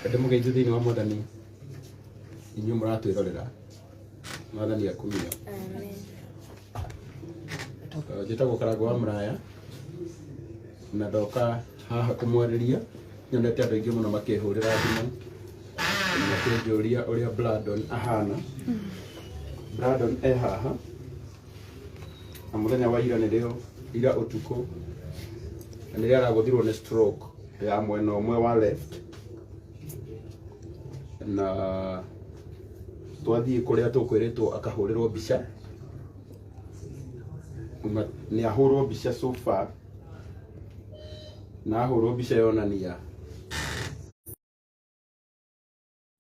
Kademo geithu thini wa mwathani inyu muratwirorera mwathani akumio. Amen. Njĩtagwo Karangu wa Mraya na ndoka haha kumwereria nyonete andũ aingĩ mũno makĩhũrĩra thimũ makĩnjũria ũrĩa Brandon ahana. Brandon haha na mũthenya wa ira nĩrĩo ira ũtukũ na nĩrĩo aragũthirwo nĩ stroke ya mwena ũmwe wa left na twathiĩ kũrĩa tũkwĩrĩtwo akahũrĩrwo mbica nĩ ahũrwo mbica so far na ahũrwo mbica yonania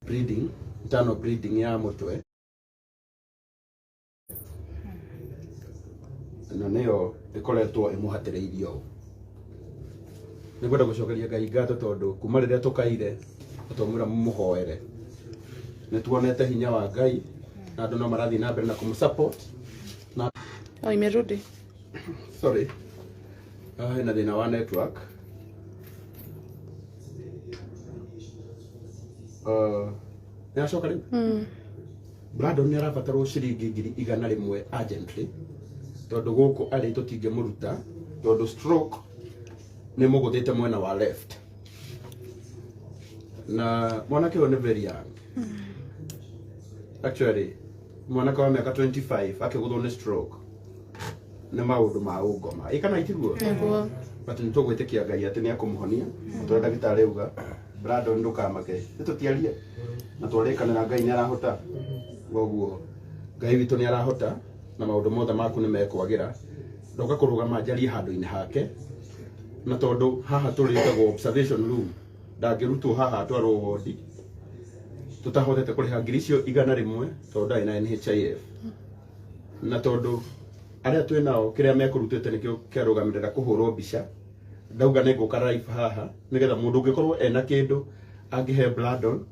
bleeding, internal bleeding ya mũtwe na nĩyo ĩkoretwo ĩmũhatĩrĩirio. Nĩngwenda gũcokeria Ngai ngatho tondũ kuma rĩrĩa tũkaire tũmwĩra mũmũhoere nĩtuonete hinya wa Ngai na andũ no marathiĩ na mbere na kũmũsupport na imerudi. Sorry. Hena thĩna wa network. Nĩacoka rĩu? Brandon nĩarabatarwo ciringi 100 urgently tondũ gũkũ arĩ tũtingĩmũruta tondũ stroke nĩ mũgũthĩte mwena wa left na mwanake ũyũ nĩ very young. Actually mwanake wa mĩaka 25 akĩgũthwo nĩ stroke nĩ maũndũ ma ũngoma ĩkana itiguo but nĩ tũgwĩtĩkia Ngai atĩ nĩ akũmũhonia tondũ ndagĩtarĩ auga Brandon ndũkamake nĩtũtiarie na twarĩkanĩra Ngai nĩ arahota koguo Ngai witũ nĩ arahota na maũndũ mothe maku nĩ mekwagĩra ndoka kũrũgama njarie handũ-inĩ hake na tondũ haha tũrĩtagwo observation room ndangĩrutwo haha atwarwo wodi tutahotete kũrĩha ngiri icio 100 tondũ ndarĩ na NHIF na tondũ arĩa twĩ nao kĩrĩa mekũrutĩte nĩkĩo kĩarũgamĩrĩra kũhũrwo mbica ndauga nĩngũka live haha nĩgetha mũndũ ũngĩkorwo ena kĩndũ angĩhe Brandon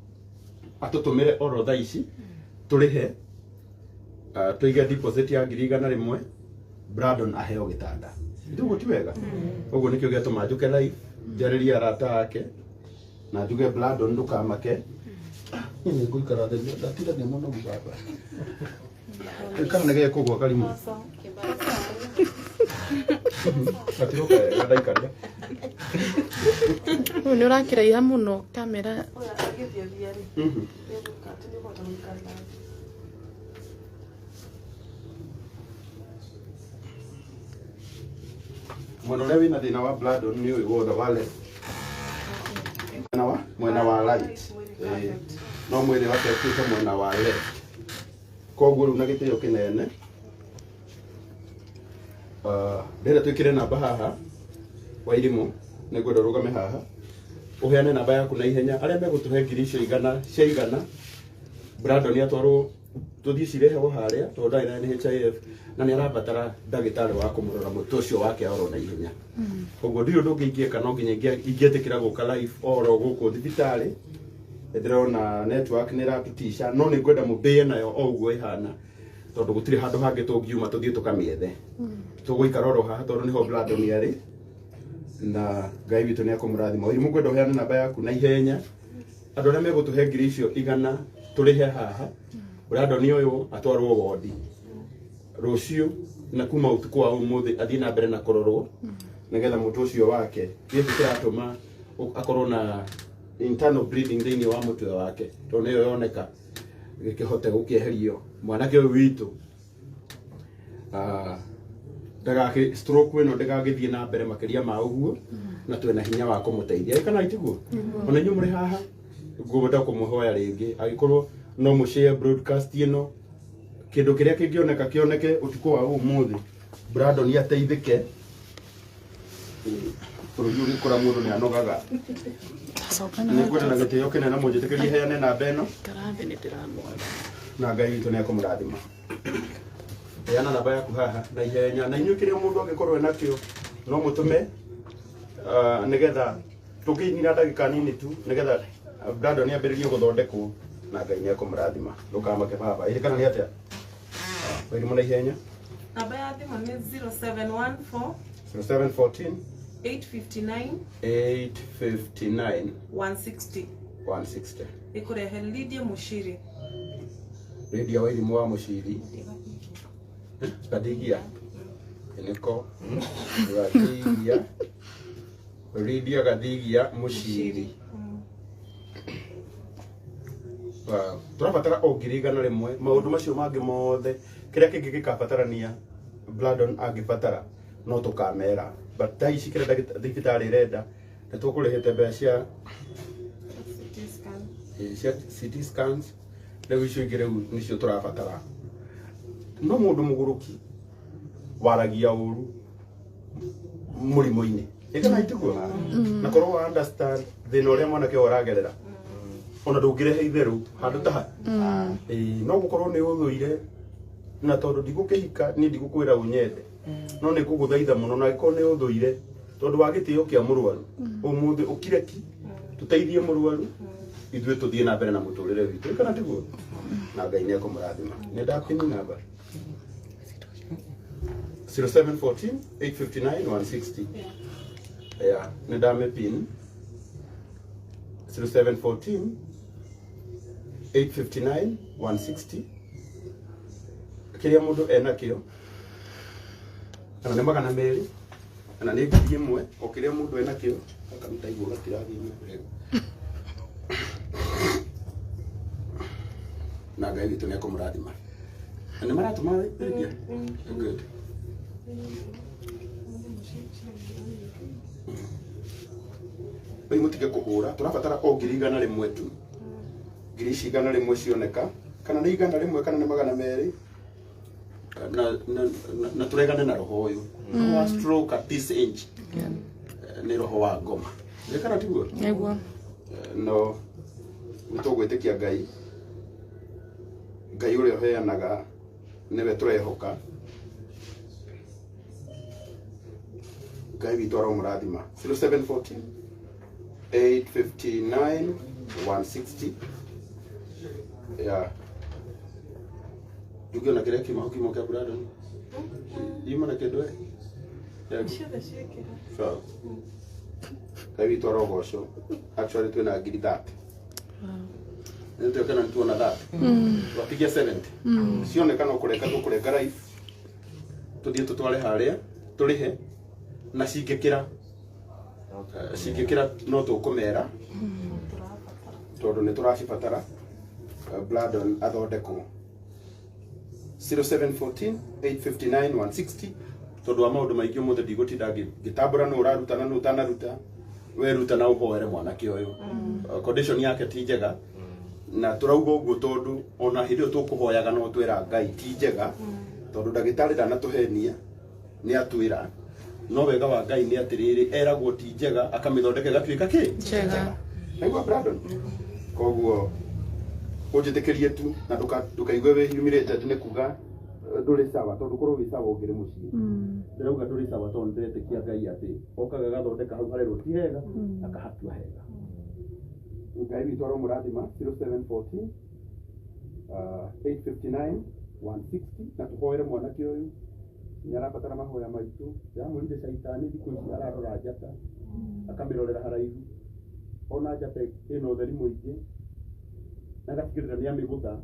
atũtũmĩre oro thaa ici tũrĩhe tuige deposit ya 100 Brandon aheo gĩtanda ndugu ti wega ũguo nĩkĩo gĩatũma njũke live njarĩria arata ake na njuge Brandon ndũkamake nĩ ngũikara thĩ ndatiragia mũno baba kana nĩge kũgwa karimũ atiroka ndaikaria nĩ ũrakĩraiha mũno kamera mwena ũrĩa wĩna thĩna wa Brandon nĩ ũyũ wothe wa left mwena wa right no mwĩrĩ wake ũtuĩke mwena wa left koguo rĩu na gĩtĩo kĩnene ndĩrenda twĩkĩre namba haha wa irimũ nĩngwenda ũrũgame haha ũheane namba yaku na ihenya arĩa megũtũhe ngiri icio igana Brandon atwarwo tũthiĩ cirehwo harĩa tondũ ndarĩ na NHIF na nĩ arabatara ndagĩtarĩ wa kũmũrora mũtwe ũcio wake oro na ihenya. Koguo ndirĩ ũndũ ũngĩ ingĩka no nginya ingĩetĩkĩra gũka live oro gũkũ thibitarĩ ndĩrona network nĩ ĩratũtica no nĩ ngwenda mũmbĩe nayo o ũguo ĩhana tondũ gũtirĩ handũ hangĩ tũngiuma tũthiĩ tũkamĩethe. Tũgũikara oro haha tondũ nĩho Brandon arĩ na Ngai witũ nĩ akũmũrathima. Irimũ ngwenda ũheane namba yaku na ihenya andũ arĩa megũtũhe ngiri icio 100 tũrĩhe haha Brandon ũyũ atwarwo wodi rũciũ na kuma ũtukũ wa ũmũthĩ athiĩ na mbere na kũrorwo nĩgetha mũtwe ũcio wake gĩkĩ kĩratũma akorwo na internal bleeding thĩinĩ wa mũtwe wake tondũ nĩyo yoneka gĩkĩhote gũkĩeherio mwanake ũyũ witũ stroke ĩno ndĩgagĩthiĩ na mbere makĩria ma ũguo na twĩna hinya wa kũmũteithia kana itiguo ona inyuĩ mũrĩ haha ngwenda kũmũhoya rĩngĩ agĩkorwo no mũshare broadcast ĩno kĩndũ kĩrĩa kĩngĩoneka kĩoneke ũtukũ wa ũmũthĩ Brandon ateithĩke bũrũri ũgĩkora mũndũ nĩ anogaga nĩngwenda na gĩtĩo kĩnene mũnjĩtĩkĩrie heane namba ĩno na Ngai witũ nĩ akũmũrathima. Heana namba yaku haha na ihenya na inyuĩ kĩrĩa mũndũ angĩkorwo enakĩo no mũtũme nĩgetha tũkĩnyira ndagĩka nini tu nĩgetha Brandon ambĩrĩrie gũthondekwo na Ngai nĩ akũmũrathima. Ndũkamake baba ĩrĩkana nĩ atĩa irimũ na ihenya namba ya thimũ nĩ 0714 0714 859 160 160. ikurehe Lydia Mushiri. Lydia wa irimu wa Mushiri. Kadigia. Eneko. Kadigia. Lydia Kadigia Mushiri. Turabatara ogirigana rimwe maundu macio mangi mothe kiria kingi gikabatarania Bladon agibatara no tukamera but ta ici kiria thibitari renda ni tukurihite mbeca cia CT scans riu icio ingi riu nicio turabatara no mundu muguruki waragia uru murimo-ini ikana itiguo na korwo wa understand thina uria mwanake waragerera ona ndungirehe itheru handu ta no gukorwo ni uthuire na tondu ndigukihika ni ndigukwira unyende no ni kuguthaitha muno na gikorwo ni uthuire tondu wa gitio kia murwaru umuthi ukireki tuteithie murwaru ithue tuthie na mbere na muturire witu kana tiguo na Ngai ni akumurathima ni ndapini namba 0714 859 160 yeah ni ndame pin 0714 859 160 kiria mundu ena kio kana ni magana meri kana ni ngiri imwe o kiria mundu ena kio akaruta iguru gatirathi wega na Ngai witu ni akumurathima ni maratuma iria good bai mutige kuhura turabatara o ngiri igana rimwe tu ngiri ici igana rimwe cioneka kana ni igana rimwe kana ni magana meri na turegane na roho uyu wa stroke at this age ni roho wa ngoma ni kana tiguo Eguo. no nitugwitikia Ngai Ngai uria uheanaga niwe turehoka Ngai witu aramurathima 0714 859 160 yeah Dugi na kile kimo kia Bladon yima na kedwe Ciothe ciekira. so Ngai witu arogocwo actually twina ngiri 30 ndio kana tuona 30 wapigia 70 cionekana kureka tukureka life tuthie tutware haria turihe na cingikira no tukumera tondu ni turacibatara Bladon athondekwo 0714 859 160 tondu wa maundu maingi umuthi ndigũtinda ngĩtambũra nũ ũraruta na nũ ũtanaruta weruta na ũhoere mwanake ũyũ condition yake ti njega na turauga ũguo tondu ona hĩndĩ ĩyo tũkũhoyaga no twĩra Ngai ti njega tondu ndagĩtarĩ ndanatũhenia nĩ atwĩra no wega wa Ngai nĩ atĩrĩrĩ eragwo ti njega akamĩthondeka ĩgatuĩka kĩ Njega. Nĩguo Bladon koguo unjitikirie tu na ndukaigue wĩhiumĩrĩte nĩ kuga ndũrĩ sawa tondu korwo wĩ sawa ũngĩrĩ mũciĩ ndĩrauga ndũrĩ sawa tondu ndĩretĩkia Ngai atĩ okaga agathondeka hau harerwo ti hega akahatua hega Ngai witũ aramũrathima 0714 859 160 na tuhoere mwanake ũyũ nĩ arabatara mahoya maitũ yamũrire caitani thikũ ici ararora njata akamĩrorera haraihu ona njata ĩna ũtheri mũingĩ na agatigĩrĩra nĩ amĩgũtha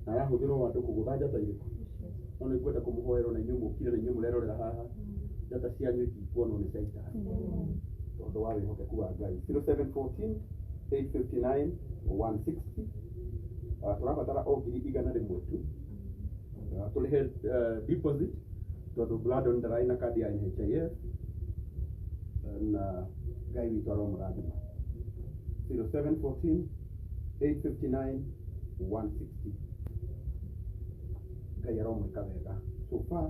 na arahũthĩrwo andũ kũgũtha njata irĩkũ no nĩ ngwenda kũmũhoera na inyuĩ mũkire na inyuĩ mũrerorera haha njata cianyu itikuonwo nĩ caitani tondu wa wĩhokeku wa Ngai 0714 859 160 turabatara o ngiri igana rĩmwe tu tũrĩhe deposit tondu Bladon ndaraina kandi ya NHIF na Ngai witũ aramũrathima 0714 859 160 Ngai aromwĩka wega so far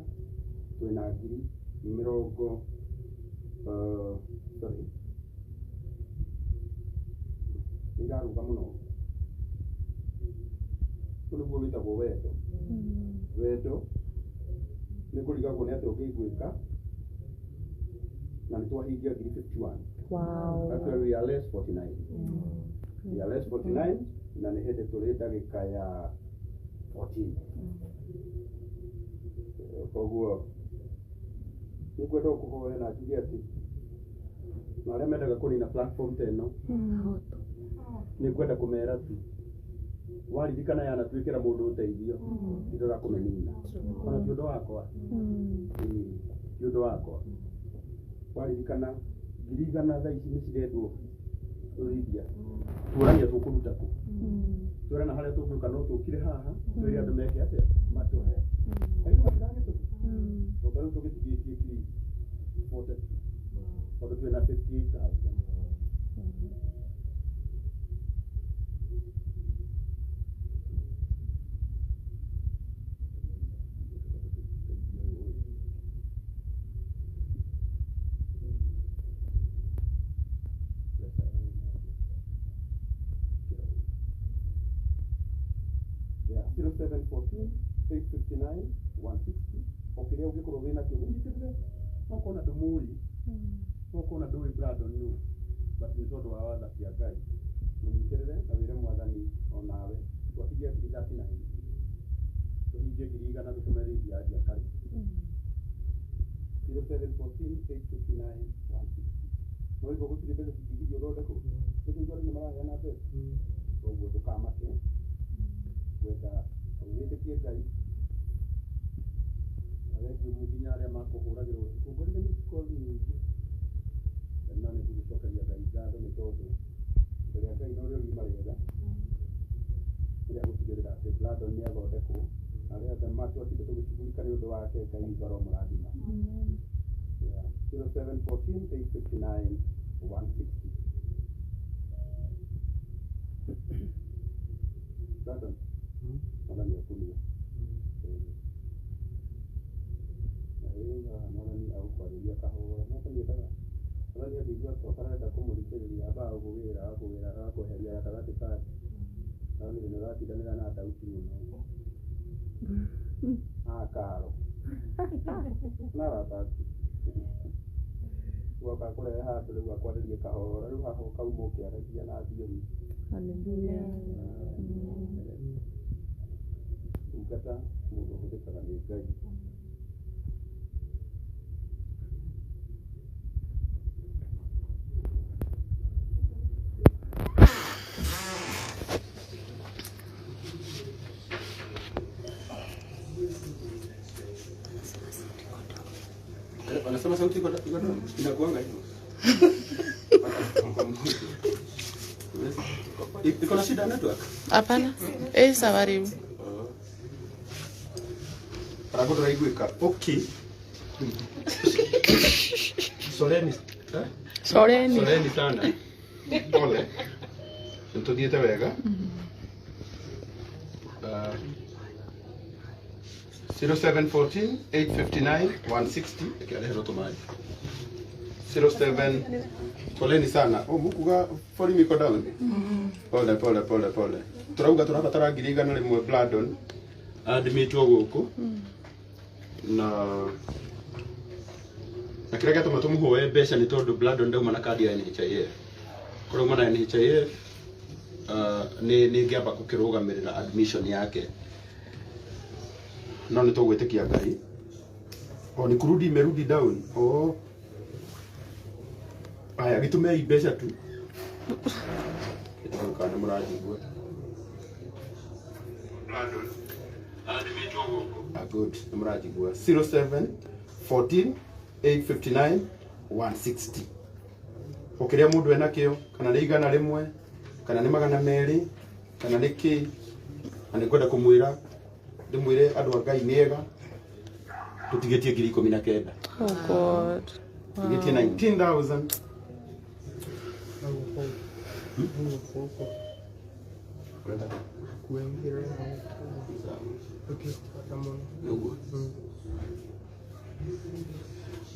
twĩna ngiri mĩrongo sorry nĩiraruga mũno nĩguo wĩtagwo wendo wendo nĩ kũrigagwo nĩ atĩ ũngĩiguĩka na nĩ twahingia ngiri 51 Wow. actually we are less 49 we are less 49 na nĩ hĩndĩ tũrĩ ndagĩka ya 14 koguo nĩ kwenda kũhoya na njuge atĩ na arĩa mendaga kũnina platform ta ĩno nĩ kwenda kũmera tu waririkana yanatuĩkĩra mũndũ ũteithio ndĩrora kũmĩnina ona ti ũndũ wakwa ti ũndũ wakwa waririkana 100,000 thaa ici nĩ cirendwo rũrithia tuorania tũkũruta kũ tuorana harĩa tũngĩũka no tũkire haha twĩre andũ meke atĩa matũhe kaĩ matiragĩtũka tondũ rĩu tũgĩtigĩtie kiri 40 tondũ twĩna 58,000 0714 859 160 okiria ungikorwo wina kio unyitirire no kona ndumuri no kona ndui Brandon no but ni tondu wa watha cia Ngai munyitirire na wire mwathani onawe twatigia 39 tuhingie 100 tutumerithia Aria kari 0714 859 160 no igo gutire mbeca cingĩgirio thondeko tũtigwa nĩ maragĩa na mbeca koguo ndũkamake wenda wĩtĩkie Ngai arĩngĩ mũnginya arĩa makũhũragĩrwo ũtukũ ngorire mĩcikothi nyingĩ na nĩ tũgĩcokeria Ngai ngatho nĩ tondũ mbere ya Ngai no rĩo riuma rĩega rĩa gũtigĩrĩra atĩ Brandon nĩ athondekwo arĩa othe matwatinde tũgĩcugurika nĩ ũndũ wake Ngai ngoro mũrathima 0714 859 160 Brandon Mwana kulia. Mwana au kwariria kahora. Mwana ni daga. Mwana ni ndio tokana kumulikeria aba kuwera kuheria yakagati kati. Nani ni ngati danira na dauti muno. Karo. Nara tatu. Waka kule hapo leo kwariria kahora. Leo hapo kaumo kiaragia na dio. Haleluya. Ungata mundu hudikaga ni Ngai wanasema sauti iko inakuanga hivyo iko na shida network hapana sawa Aragodora iguika. Okay. Soleni. Soleni sana. Pole. Ntodiete wega. 0714 859 160. Kiale hero tomai. 07 Poleni sana. Mukuga fori miko down. Pole. Turauga turabatara 100,000 Brandon. Admitwo guku. Na kira gatuma tumuhoe mbeca ni tondu Brandon ndauma na kadi ya NHIF kuruma na NHIF ni ngiamba kukirugamirira admission yake no ni tugwitikia Ngai o ni kurudi imerudi down aya gitumei mbeca tu kana murajigwa Brandon good. Murajigwa 07 14 859 160. Okiria mundu ena kio kana ni 100 kana ni 200 kana ni ki ani kwenda kumwira ndimwire andu a Ngai ni ega tutigetie 19,000. Oh God. Tugetie 19,000.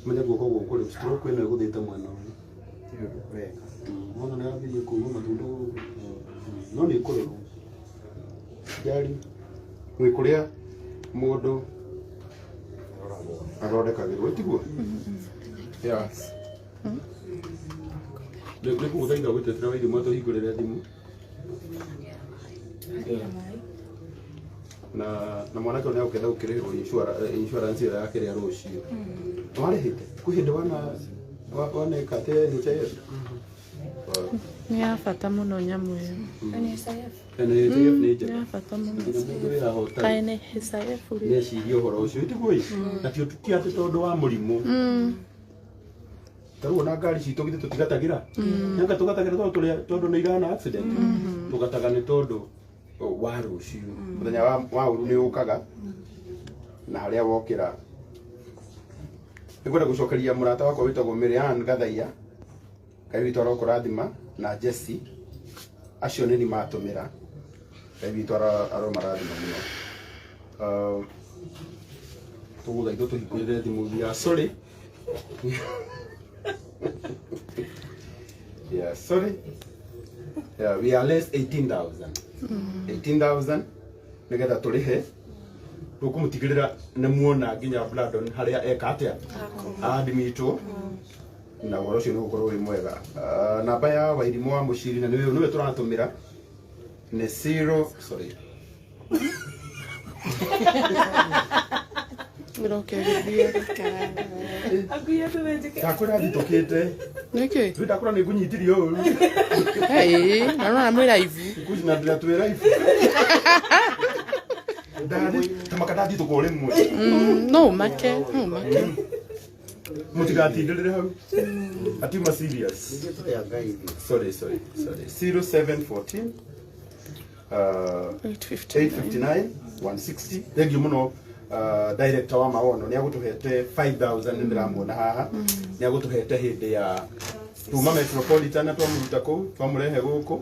Mwenye guko kule stroke eno guthite mwana wega mwana na yathie kuuma matundu no ni kule jari mwikuria mundu arodekagirwo tiguo yes le kuguthaitha gwetetera waidi mwato hingurire thimu na mwanake ona ukenda ukirihwo insurance yake ya rucio warihite kuhinde wana One kate ni chai. Nĩ ya bata mũno nyamũ ĩyo. Nĩ ya bata mũno. Kaĩ nĩ HIF rĩ. Nĩ cirio horo ũcio tiguo na tio tũtiate tondũ wa mũrimũ. Tarũ na ngari citũ githĩ tũtigatagĩra. Nyanga tũgatagĩra tondũ nĩ irana accident. Tũgataga nĩ tondũ wa rũciũ. Mũthenya wa ũru nĩ ũkaga na harĩa wokĩra. Nĩngwenda gũcokeria mũrata wakwa wĩtagwo Miriam Gathaiya. Ngai witũ arokũrathima na Jesse. Acio nĩ matũmĩra. Ngai witũ aromarathima mũno. Tũgũthaithwo tũhingũrĩre thimũ ya sorry. Yeah, sorry. Yeah, we are less 18,000. 18,000 nigetha tũrĩhe tũkũmũtigĩrĩra nĩ muona nginya Bladon harĩa eka atĩa admitwo na ũhoro ũcio nĩ ũgũkorwo wĩ mwega. Namba ya Wairimu wa Mũciri na nĩwe tũratũmĩra nĩ 0 sorry. Ndakwĩra thitũkĩte. Nĩkĩ? Rĩu ndakora nĩ ngũnyitirio ũru. Hei, na mwĩ live. Kuzi na ndĩra twĩ live. Tamaka ndathi tũkore mwe. No make. Mũtigatindĩrĩre hau. Atiuma serious. Sorry. 0714 859 160. Thank you muno. Director wa maono nĩ agũtũhete 5,000 nĩ ndĩramuona haha. Nĩ agũtũhete hĩndĩ ya tuma Metropolitan na twamũruta kũu twamũrehe gũkũ.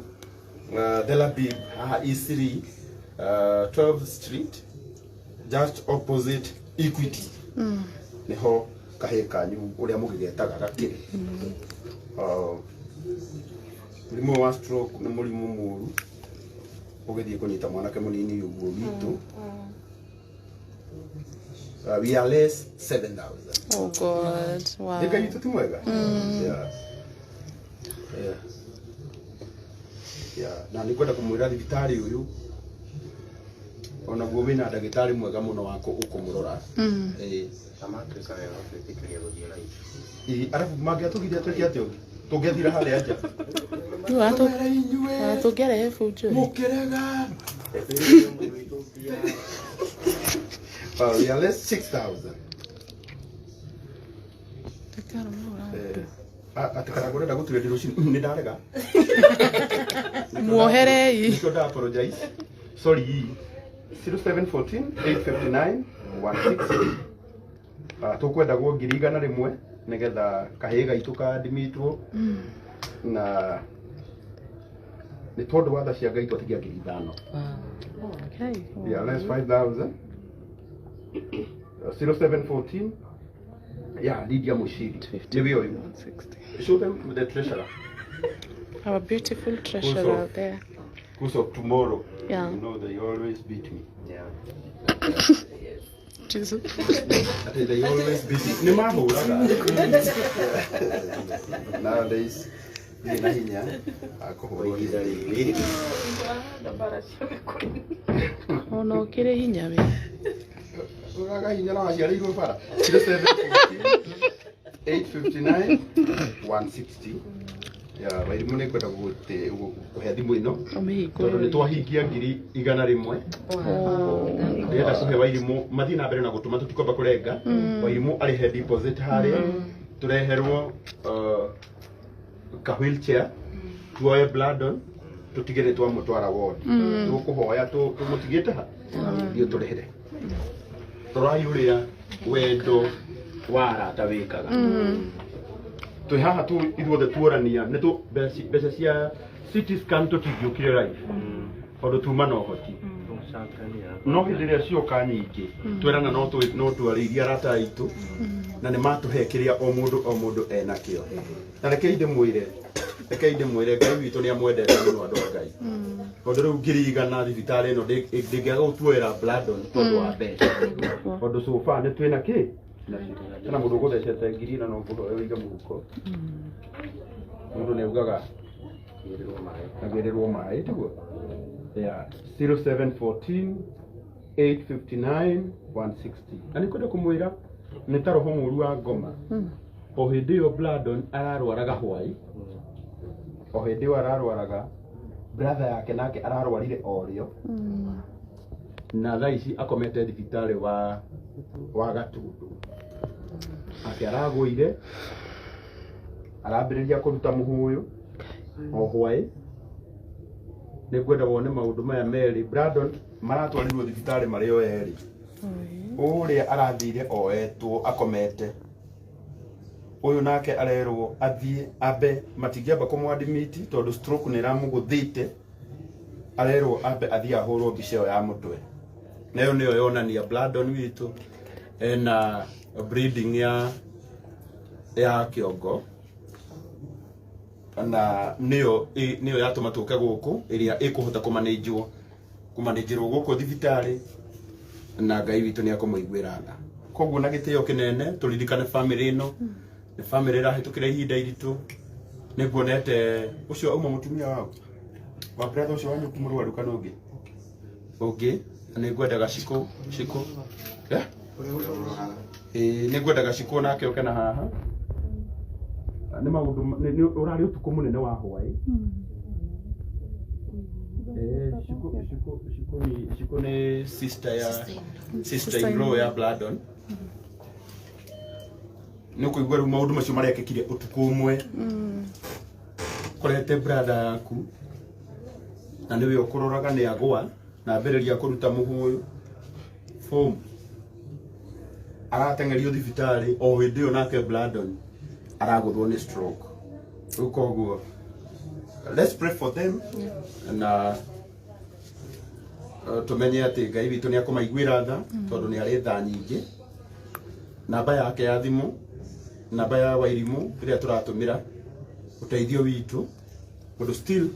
Delabib haha E3 12th Street just opposite Equity. Nĩho kahĩ kanyu ũrĩa mũgĩgetaga gakĩrĩ. Mũrimũ wa stroke nĩ mũrimũ mũru ũgĩthiĩ kũnyita mwanake mũnini ũguo witũ. We are less 7,000. Oh God, wow. Nĩngai witũ ti mwega. Na nĩngwenda kũmwĩra thibitari ũyũ ona guo wĩna ndagĩtarĩ mwega mũno wa ũkũmũrora. Arabu mangĩatũgiria twĩke atĩa ũngĩ tũngĩathira harĩa nja. Tũngĩarehe bunjo. Mũkĩrega. We are less 6,000. Atakara ngũrenda gũtuĩria rũciũ nĩ ndarega. Muoherei. Nĩkĩo apologize. Sorry. 0714 859 160. Tũkwenda gwo 100,000 nĩgetha kahĩ gaitũ kadmitwo na nĩ tondũ wa tha cia Ngai twatigia 5,000. Okay. Yeah, less 5,000. 0714 Lydia Mushiri. Show them the treasurer. Our beautiful treasurer out there. Because of tomorrow. Yeah. You know they always beat me. Yeah. Jesus. They always beat me. Nowadays, Oh no, kire hinya we. Uraga hinya na waciarĩirwo bara. 859 160. Ya Wairimu nĩ kwenda kũhe thimũ ĩno tondũ nĩ twahingia 100,000. Ndĩrenda kũhe Wairimu mathiĩ na mbere na gũtũma tũtikwamba kũrenga. Wairimu arĩhe deposit harĩa tũreherwo ka wheelchair tuoye Bladon tutigĩre twamũtwara ward. Tũkũhoya tũmũtigĩte ha thiĩ tũrehere. Tũraiyũrĩra wendo wa arata wĩkaga. Twĩ haha ithuothe tuorania nĩ mbeca cia CT scan tũtingĩũkire live tondũ tuma na ũhoti. No hĩndĩ ĩrĩa cioka nyingĩ twerana no twarĩirie arata aitũ na nĩ matũhe kĩrĩa o mũndũ enakĩo. Na rekei ndĩmwĩre Ngai witũ nĩ amwendete mũno andũ a Ngai. Tondũ rĩu 100,000 thibitarĩ ĩno ndĩngĩaga gũtuoera Bladon tondũ wa mbeca. Tondũ so far nĩ twĩna kĩ? Kana mũndũ ũgũthecete 1,000 no kũhoya ũige mũhuko. Mũndũ nĩ augaga agĩrĩrwo maĩ tiguo. 0714 859 160. Na nĩ kwenda kũmwĩra nĩ ta roho mũru wa ngoma. o hindi yo Brandon ararwaraga hwai o hindi yo ararwaraga brother yake nake ararwarire orio na thaa ici akomete thibitari wa Gatundu aragwire arambiriria kuruta muhuyu o hwai nigwenda wone maundu maya meri Brandon maratwarirwo thibitari mari o eri uria arathire oetwo akomete uyu nake arerwo athie abe matingiamba kumwadimiti tondu stroke ni ramuguthite arerwo abe athie ahurwo mbica iyo ya mutwe nayo niyo yonania Brandon witu ena breeding ya kiongo na niyo yatuma tuke guku iria ikuhota kumanejirwo guku thibitari na Ngai witu ni akumuiguira tha koguo na gitio kinene turirikane family ino ni family rahitukira ihinda iritu niguonete ucio auma mutumia wa brother ucio wanyu kumurwaru kana ungi nigwendaga ciko nigwendaga ciko nake uke na haha ni maundu urari utuku munene wa hwai ciko ni sister in law ya Brandon nuko igweru maundu macio marekekire utuku umwe korete brother yaku na niwe ukuroraga ni agwa na mbiriria kuruta muhuyu form aratengerio thibitari o hindi yo nake Brandon araguthwo ni stroke ukoguo let's pray for them na tumenye ati Ngai witu ni akumaiguira tha tondu ni ari tha nyingi namba yake ya thimu namba ya wairimu iria turatumira uteithio witu mundu still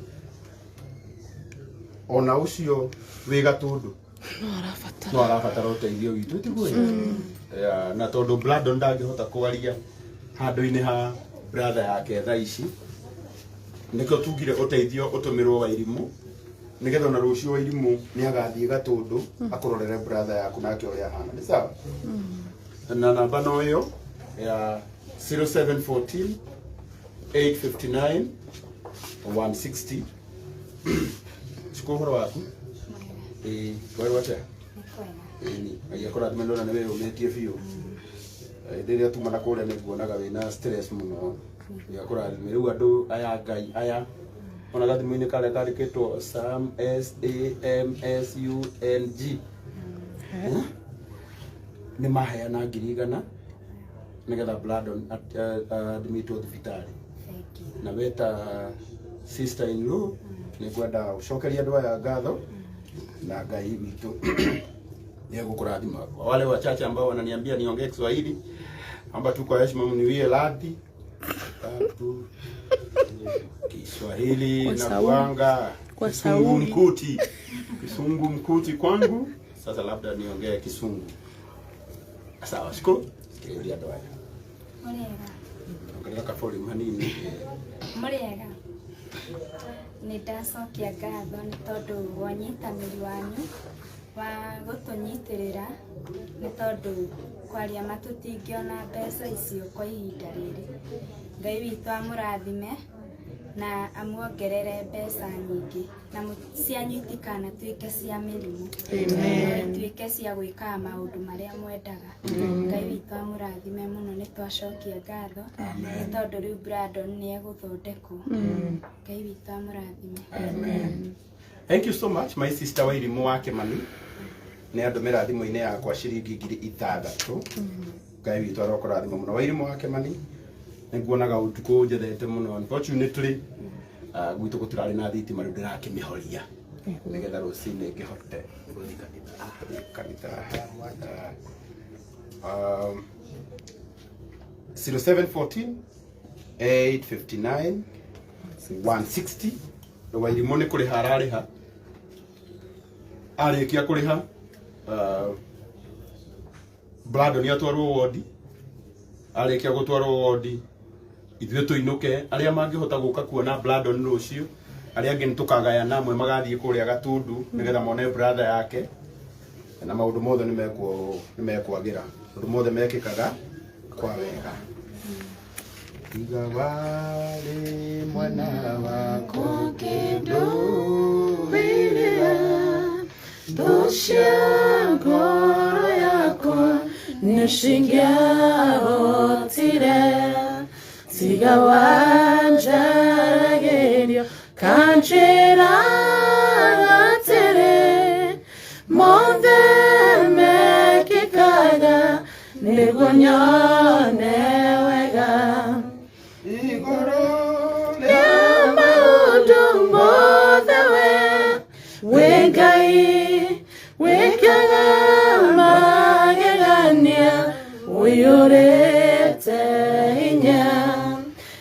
ona ucio wi Gatundu no arabatara uteithio witu tiguo na tondu Brandon ndangihota kwaria handu-ini ha brother yake thaa ici nikio tugire uteithio utumirwo wairimu nigetha na rucio wairimu ni agathie Gatundu akurorere brother yaku nake uria hana ni sawa na namba no yo ya 0714 859 160 Sikuhoro waku wewe wacha ni ayakora tumendona nawe umetie fio ndiria tumana kule niguonaga wina stress muno yakora riu andu aya Ngai aya ona gathimu-ini kale karikitwo SAMSUNG ni maheana 100,000 nigetha Brandon admitwo thibitari na weta sister in law ni gwenda ucokeria andu aya ngatho na Ngai witu ni agukurathima. Wale wachache ambao wananiambia niongee Kiswahili amba tu kwa heshima mniwie radhi tatu Kiswahili na kuanga Kisungu mkuti kwangu. Sasa labda niongee Kisungu. Sawa, shiko kirudia ndo haya. Murega. Ongelea kafori manini. Murega. Nĩndacokia ngatho nĩ tondũ wa ũnyitanĩri wanyu wa gũtũnyitĩrĩra nĩ tondũ kwaria matũtingĩona mbeca icio kwa ihinda rĩrĩ. Ngai witũ amũrathime na amuongerere mbeca nyingĩ na cianyu itikanatuĩke cia mĩrimũ. Amen. Tuĩke cia gwĩkaga maũndũ marĩa mwendaga. Ngai witũ amũrathime mũno nĩ twacokia ngatho nĩ tondũ rĩu Brandon nĩ egũthondekwo. Ngai witũ amũrathime. Amen. Thank you so much my sister Wairimu wa Kimani. Nĩ andũmĩra thimũ-inĩ yakwa ciringi 6,000. Ngai witũ arokũrathima mũno Wairimu wa Kimani. Niguonaga utuku njethete muno unfortunately gwitũ gũtirarĩ na thitima rĩu ndĩrakĩmĩhoria nigetha rũcinĩ ngĩhote gũthiĩ kanitha 0714 859 160 Wairimu nĩ kũrĩha ararĩha arĩkia kũrĩha Brandon atwarwo wodi arĩkia gũtwarwo wodi ithuĩ tuinuke aria mangihota guka kuona Brandon rucio aria angĩ nĩtũkagayana amwe magathie kuria Gatundu nigetha mone brother yake na maundu mothe nĩmekwagira maundu mothe mekĩkaga kwa wega tiga wale mwana wako kendo Bilia Doshia ngoro yako Nishingia otire Tiga wanjaragerio Kanchira tere Monde mekikaga Nigonyone wega igoro Yama udumbo thewe Wegai Wekaga magegania Uyurete inya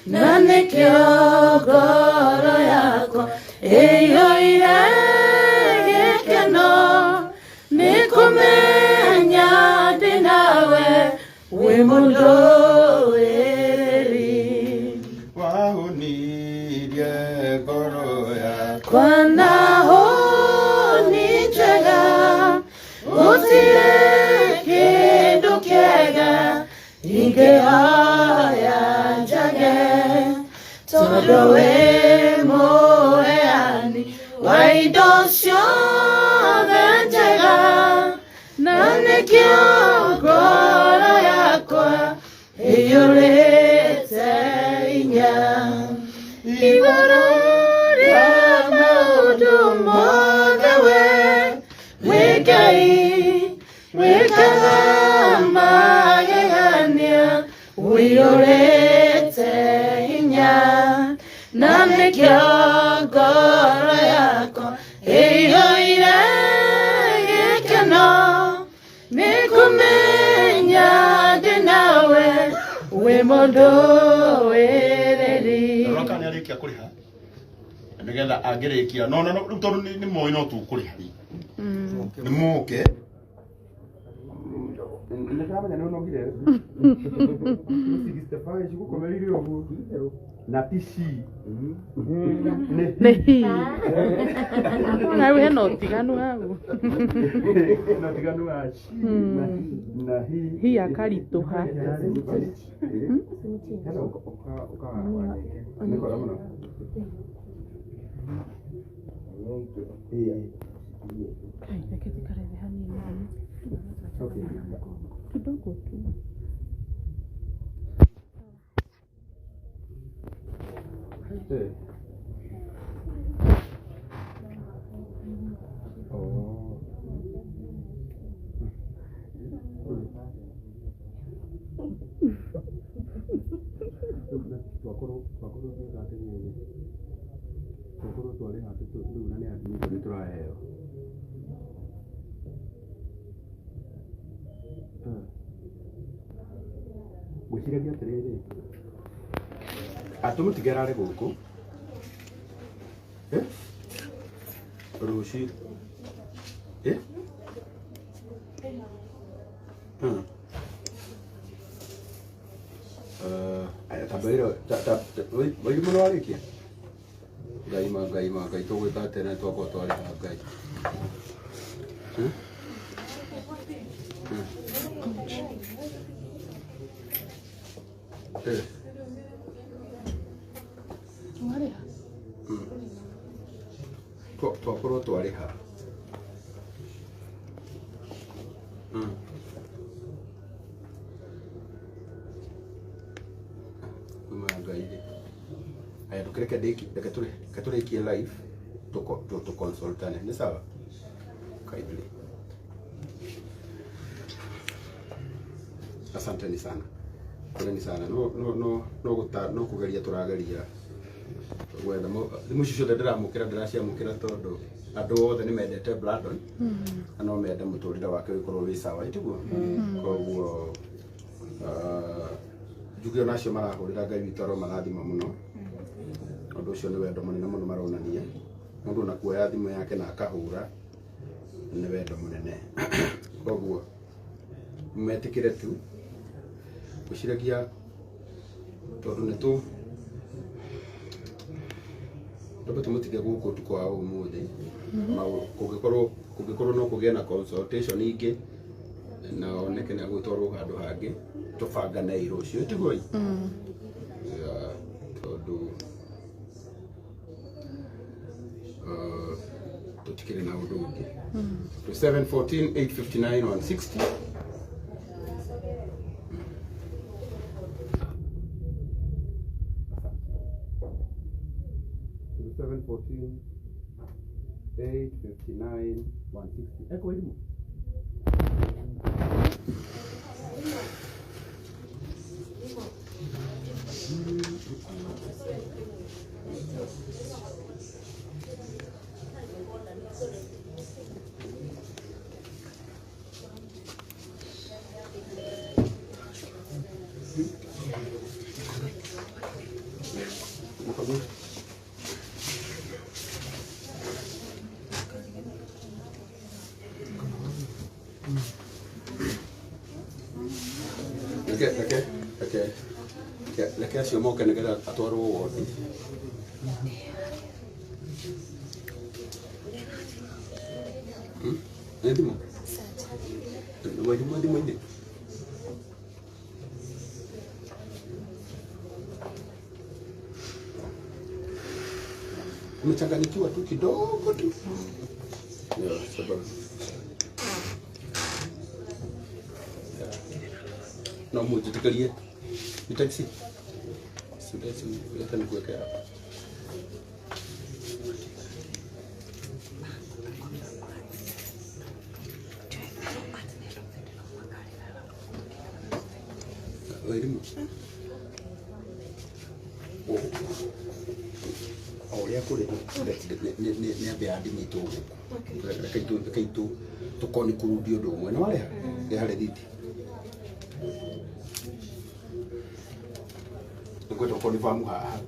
Nane kiogoro yako Eyo iregekeno Nikumenya dinawe Wimundo eri wahunirie ngoro yakwa Kwana honi jega Utire kindu kiega Ige haya jage Todo we moeani Waidosyo venjega Nane kiogoro yakwa Iyurete inya Iwarore maudu modewe Wigai Wikaga magegania Iyurete inya Nane kiogoro yako Iyoire gekeno Nikumenya dinawe Wimondo ereri roka ni arikia kuriha nigetha angirikia no riu tondu ni moi no tu kuriha ni muke ni kama ni unogire Stefan jiku komerire obu na tishi Nehi Nawe hena utiganu hau na tiganu ashi na Hii akarituha Kai, naketi karebe hanini kidogo tu gwiciragia atiriri atumutigirare guku ruci aya tabairo wai muno warikia ngai tugwita tene twakwa twari ngai twakorwo twari ha ngai aya tukireke turikie live tukonsultane ni sawa kindly asanteni sana poleni sana no kugeria turageria gwetha thimu icio ciothe ndiraciamũkĩra tondũ andũ othe nĩ mendete Brandon na no mende mũtũrĩre wake ũkorwo wĩ sawa tiguo koguo njuge onacio marahũrĩra Ngai witũ aro marathima mũno ũndũ ũcio nĩ wendo mũnene mũno maronania mũndũ na kuoya thimũ yake na akahũra nĩ wendo mũnene koguo metĩkĩre tu gwĩciragia tondũ nĩ tumutige guku tukwa umuthi kũngĩkorwo no kũgĩa na consultation ingĩ na oneke nĩ agũtwarwo handũ hangĩ tũbangane rũciũ tiguo tutikire na undu ungi 714 859 160 714 859 160 eko elimu Leke acio moke nigetha atwarwo wodi. Nĩ thimũ? Thimũ-inĩ? Umechanganyikiwa tu kidogo tu. Sababu. No mujitikalie. Ni taxi. Sudasi uleta nikuweke hapa. Elimu. Aria kuri ni abia ndimi tu. Kaitu tukoni kurudio ndo mwe no aria. Ni hale diti. Ngoto koni famu ha.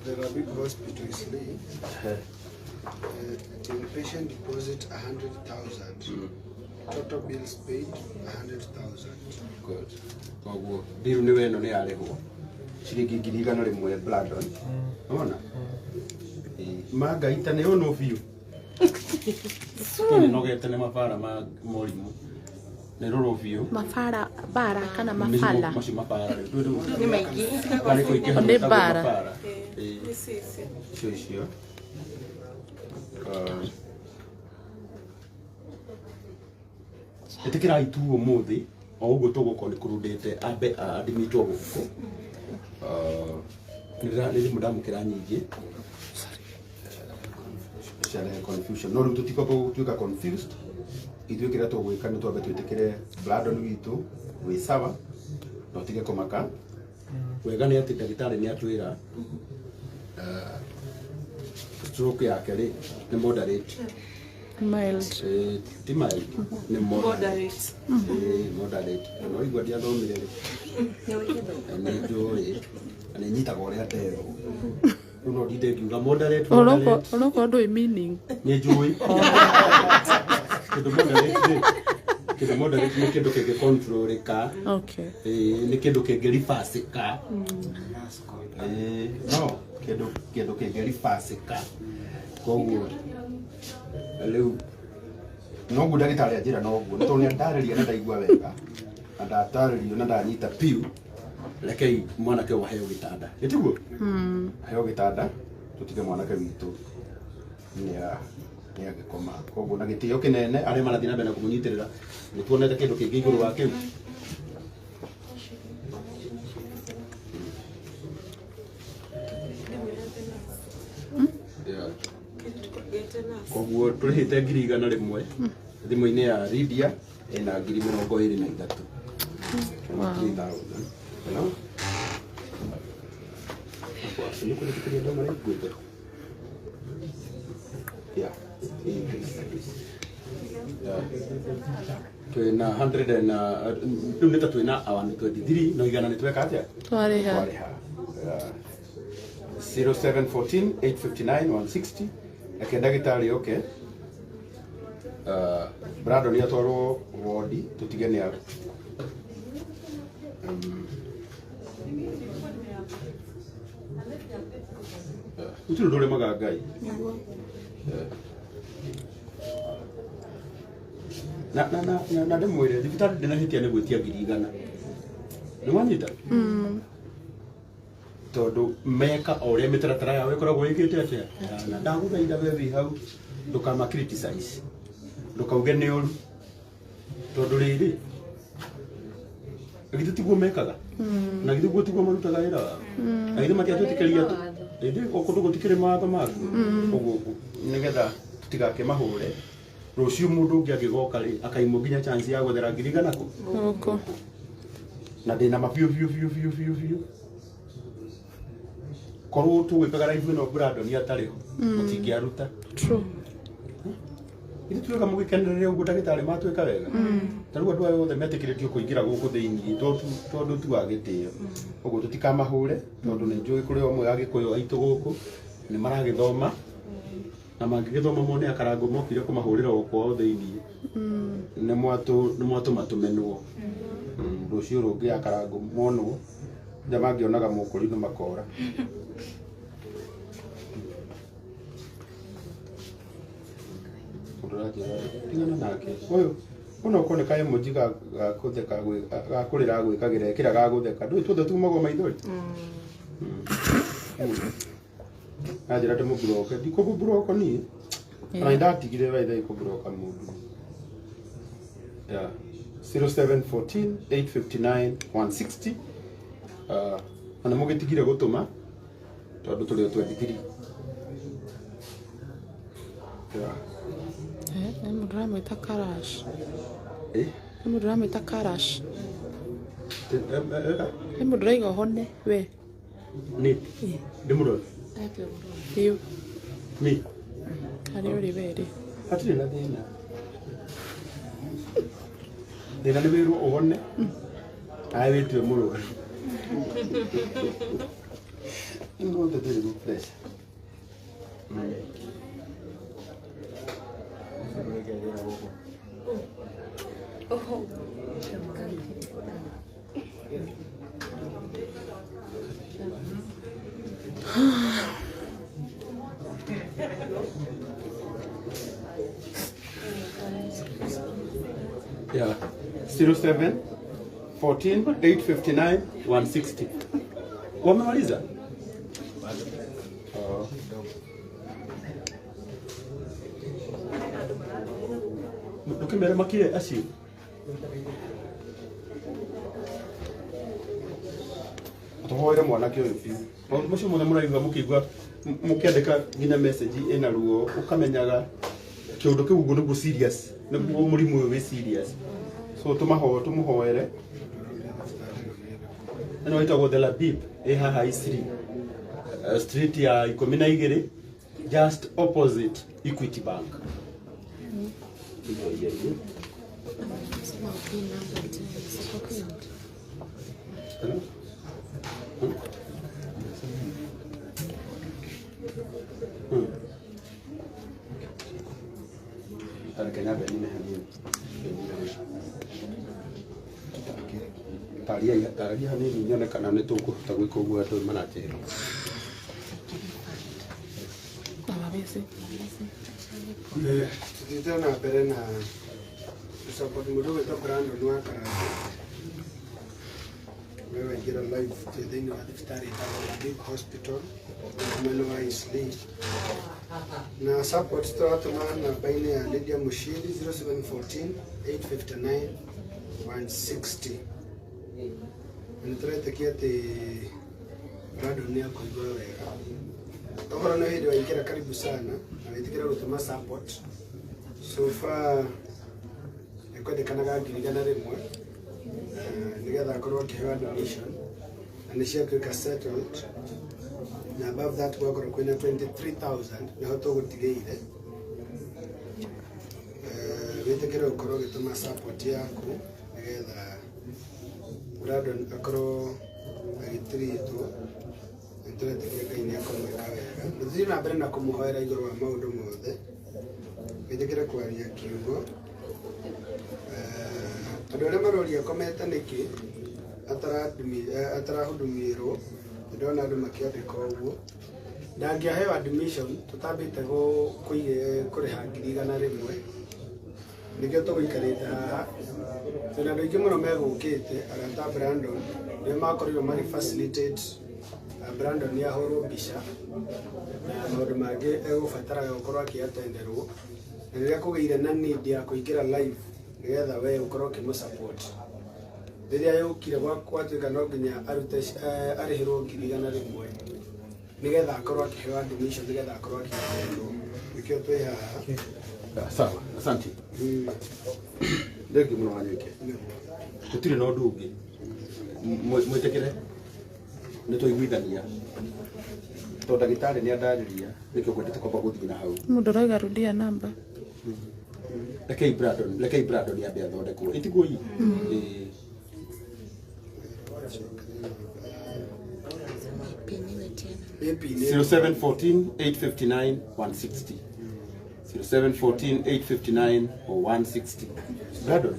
The big hospital is late. The patient deposit 100,000. Total bills paid 100,000. Good. Koguo bill ni weno ni arehwo. Ciringi 100,000 Brandon. Unaona? Magaita ne ono biu. Kini nogete ne mafara ma morimu. Ne roro biu. Mafara bara kana mafala. Mashi mafara. Ni maigi. Kali ko iki Ni bara. Ni sisi. Sio. Etekira itu umuthi o ugo tuguko ni kurundite ambe adimitwo guko ni mudamukira nyingi share confusion no rutu tiko tuka confused ithu kira tugwika ni twambe twitikire Brandon witu wi sawa no tige komaka wega ni ati ndagitari ni atwira stroke yake ri ni moderate Mild. Ti mild ni Moderate. Moderate. No igwa dia thomire ri. Ni njuri. Ani nyitaga uria ndero. Uno ndinde ngiuga moderate. Onoko ndo meaning. Ni njui. Kido moderate ni kido kege control ka. Okay. Ni kido kege reverse ka. No, kido kege reverse ka. Koguo Leu no ndagitari ajira no guo to ni ndariria na ndaigua wega na ndataririo na ndanyita piu rekei mwanake wa heo gitanda gitiguo heo gitanda tutige mwanake witu ni agikoma koguo na gitio kinene ari marathina bena kumunyitirira ni tuonete kindu kingi iguru wa kiu koguo turihite 100,000 thimu-ini ya Lydia ina 23,000. Wow. No? Ini kuna kitu ndio mara iguete. Yeah. Twina 100 na riu nita twina awani 23 no igana nitweka atia? Twariha. 0714 859 160 ake ndagitari okay. Brandon ni atwarwo wodi tutige ni utulu dole magagai na ndemwire thibitari ndina hitia ni gwitia 100,000 ni wanyita tondu meka o uria mitaratara yao ikoragwo ikite atia na ndaguthaitha we wi hau ndukama criticize ndukauge ni uru tondu riri githe tiguo mekaga na githe guo tiguo marutaga wira wao na githe matiatwitikeria indi okundu gutikire matho maku uguo nigetha tutigake mahure rucio mundu ungi agigoka ri akaimwo nginya chance ya guthera ngiriga nako Guku. na ndina mapiu korwo tugwikaga live no Brandon atariho mutingiaruta True. Ini tuweka mugikenderea uguo ndagitari matweka wega tariu andu aya othe metikiritio kuingira guku thiini tondu tu agitio uguo tutikamahure tondu ni njui kuri omwe agikuyu aitu guku ni maragithoma na mangigithoma mone akarangu mokire kumahurira okwao thiini ni mwatu matumenwo rucio rungi akarangu monwo ndamangionaga mukuri no makora tingana nake uyu uno kone kae muji ga kutheka ga kurira gwikagira kira ga gutheka ndu tuothe tumagwo maithori ajira te mubroke ndiko mubroke ni na ndatigire waitha ikubroka mundu yeah 0714 859 160 ana mugitigire gutuma tondu tuli o 23 yeah Ni mundu ramwita Karash. eh Ni mundu ramwita Karash. eh Ni mundu raiga hone we. ni ndimuro Biu. ni Ari uri weri. atire na thina thina ni wiru uhone ai witwe murwaru ingo ndetire ku pressure yeah 07 14 859 160 wamemaliza ukimera makire acio tuhoire mwanake uyu biu maundu macio mothe muraigua mukigua mukiandika nginya message ina ruo ukamenyaga kiundu kiu uguo niguo serious niguo murimu uyu wi serious so tumuhoere ino waitagwo the Labib haha Isiri street ya 12 just opposite Equity Bank. Taria hanini nyone kana nĩ tũkũhota gwĩka ũguo andũ manatĩra. Tuthiĩte na mbere na support mũndũ wĩtwo Brandon wa Karangu. We waingĩra live thĩinĩ wa Thibitari ya Big Hospital mwena wa Isli. Na support tũratũma namba-inĩ ya Lydia Mushiri 0714 859 160. Nĩtũretĩkia atĩ Brandon nĩ akũigua wega. Tohoro nĩ hĩndĩ waingĩra karibu sana na wĩtĩkĩra gũtũma support. So far nĩkwendekanaga 100,000 nĩgetha akorwo akĩheo donation na nĩciatuĩka settled na above that gwakorwo kwĩna 23,000 nĩho tũgũtigĩire. Wĩtĩkĩre gũkorwo ũgĩtũma support yaku nĩgetha Brandon akorwo agĩtiritwo nĩtũretĩkia Ngai nĩakũmwĩka wega. Tũthiĩ na mbere na kũmũhoera igũrũ wa maũndũ mothe. Wĩtĩkĩre kwaria kiugo. Andũ arĩa maroria komete nĩkĩ atarahudumirwo ndĩrona andũ makĩandĩka ũguo. Ndangĩaheo admission tũtambĩte kũrĩha 100,000 nĩkĩo tũgũikarĩte haha. Tondũ andũ aingĩ mũno megũkĩte arata Brandon nĩo makorirwo magĩ facilitate Brandon ni ahoro mbica na maundu mangi egũbataraga gũkorwo akĩatenderwo na rĩrĩa kũgĩire na need ya kũingĩra live nĩgetha we ũkorwo ũkĩmũsupport rĩrĩa yũkire gwatuĩka no nginya arute arĩhĩrwo 100,000 nĩgetha akorwo akĩheo admission nĩgetha akorwo akĩatenderwo nĩkĩo twĩ haha. Sawa, asante. Ndegi muno wanyuke. Tutire na ũndũ ũngĩ. Mwitekere nitũiguithania to ndagĩtarĩ nĩ andarĩria nĩkĩo kwendete kwamba gũthiĩ na hau. Mũndũ ũrauga rudia namba. Rekei Brandon yambe athondekwo itiguo yi. 0714-859-160 0714-859 or 160. Brandon,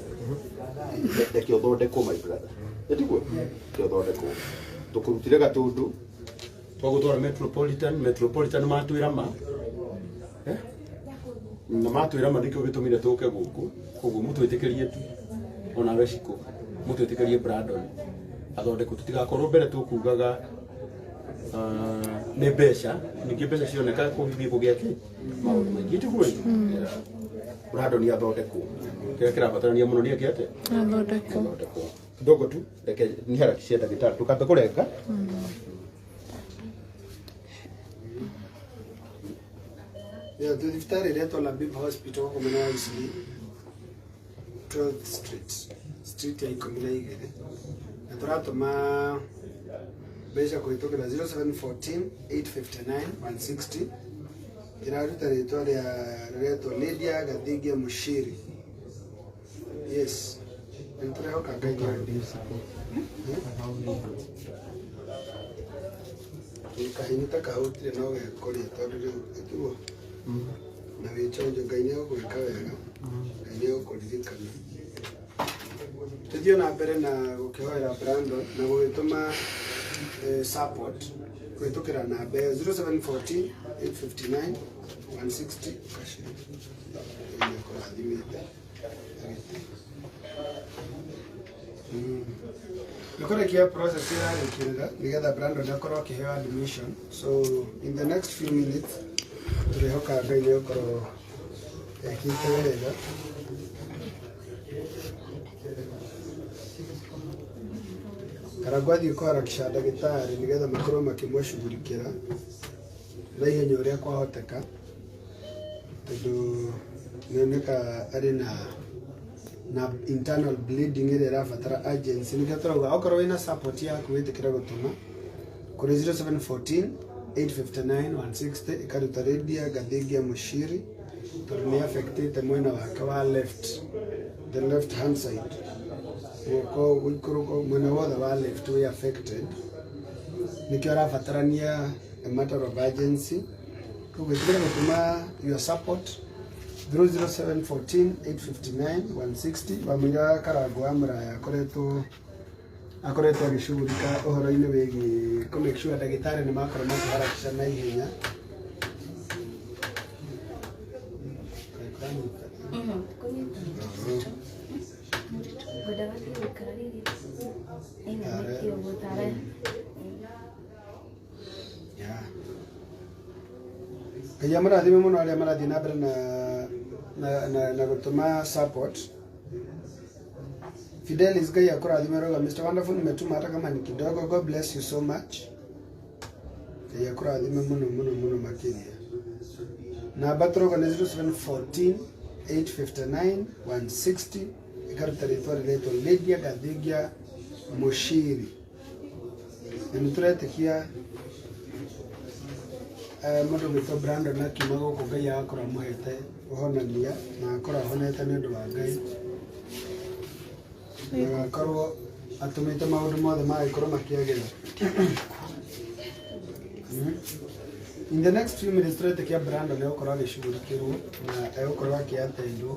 rekei ũthondekwo my brother. Itiguo ũthondekwo tukurutire gatundu twagutwara metropolitan matwira ma na matwira ma ndikyo gitumire tuke guku koguo mutwitikirie tu ona weshiko mutwitikirie Brandon athondekwo tutigakorwo mbere tukugaga nĩ mbeca ningĩ mbeca cioneka kũhithia kũgĩaki maũndũ maingĩ tiguo Brandon athondekwo kĩrĩa kĩrabatarania mũno nĩ akĩate athondekwo ndogo tu reke ni harakishia ndagĩtarĩ tukambe kũrenga Thibitari iretwo na Bib Hospital kumena wa Isli 12th Street ya 12 na turatũma mbeca kũhĩtũkĩra 0714-859-160 iraruta rĩtwa rĩretwo Lydia Gathigia Mushiri. Yes. Nĩtũrehoka Ngai kahinda ta kahutire no gekũria tondũ rĩu ĩtuo na wĩchonjo Ngai nĩegũgwĩka wega Ngai nĩegũkũririkana. Tũthiĩ na mbere na gũkĩhoera Brandon na gũgĩtũma support kũhĩtũkĩra namba 0714-859-160 kashiri nĩkũrathimĩte nĩkũrĩkia process ĩrarĩkĩrĩra nĩgetha Brandon akorwo akĩheo admission. So in the next few minutes tũrĩhoka Ngai nĩgũkorwo ekĩte wega. Karangu athiĩ kũharakisha ndagĩtarĩ nĩgetha makorwo makĩmũcugurikĩra na ihenya ũrĩa kwahoteka tondũ nĩoneka arĩ na internal bleeding ĩrĩa ĩrabatara urgency. Nĩkĩo tũrauga okorwo wĩna support yaku wĩtĩkĩra gũtũma kũrĩ 0714-859-160 ĩkaruta Lydia Gathigia Mushiri tondũ nĩ affectĩte mwena wake wa the left hand side. Guoko mwena wothe wa left way affected nikio arabatarania a matter of urgency. Kugwĩtĩkĩra gũtũma your support 0714-859-160 wamũira Karangu wa Mũraya akoretwo agĩcugurika ũhoro-inĩ wĩgiĩ kũ make sure ndagĩtarĩ nĩ makorwo makĩharakisha na ihenya. Ngai amũrathime mũno arĩa marathiĩ na mbere na gũtũma support. Fidelis Ngai akũrathime roga Mr. Wonderful nimetuma hata kama ni kidogo. God bless you so much. Ngai akũrathime mũno makĩria. Namba tũroga nĩ 0714-859-160 ikaruta rĩtwa rĩretwo Lydia Gathigia Mushiri. Na nĩtũretĩkia mũndũ wĩtwo Brandon akiuma gũkũ Ngai agakorwo amũhete ũhonania na akorwo ahonete nĩ ũndũ wa Ngai na agakorwo atũmĩte maũndũ mothe magĩkorwo makĩagĩra. In the next few minutes tũretĩkia Brandon egũkorwo agĩcugurikĩrwo na egũkorwo akĩateithwo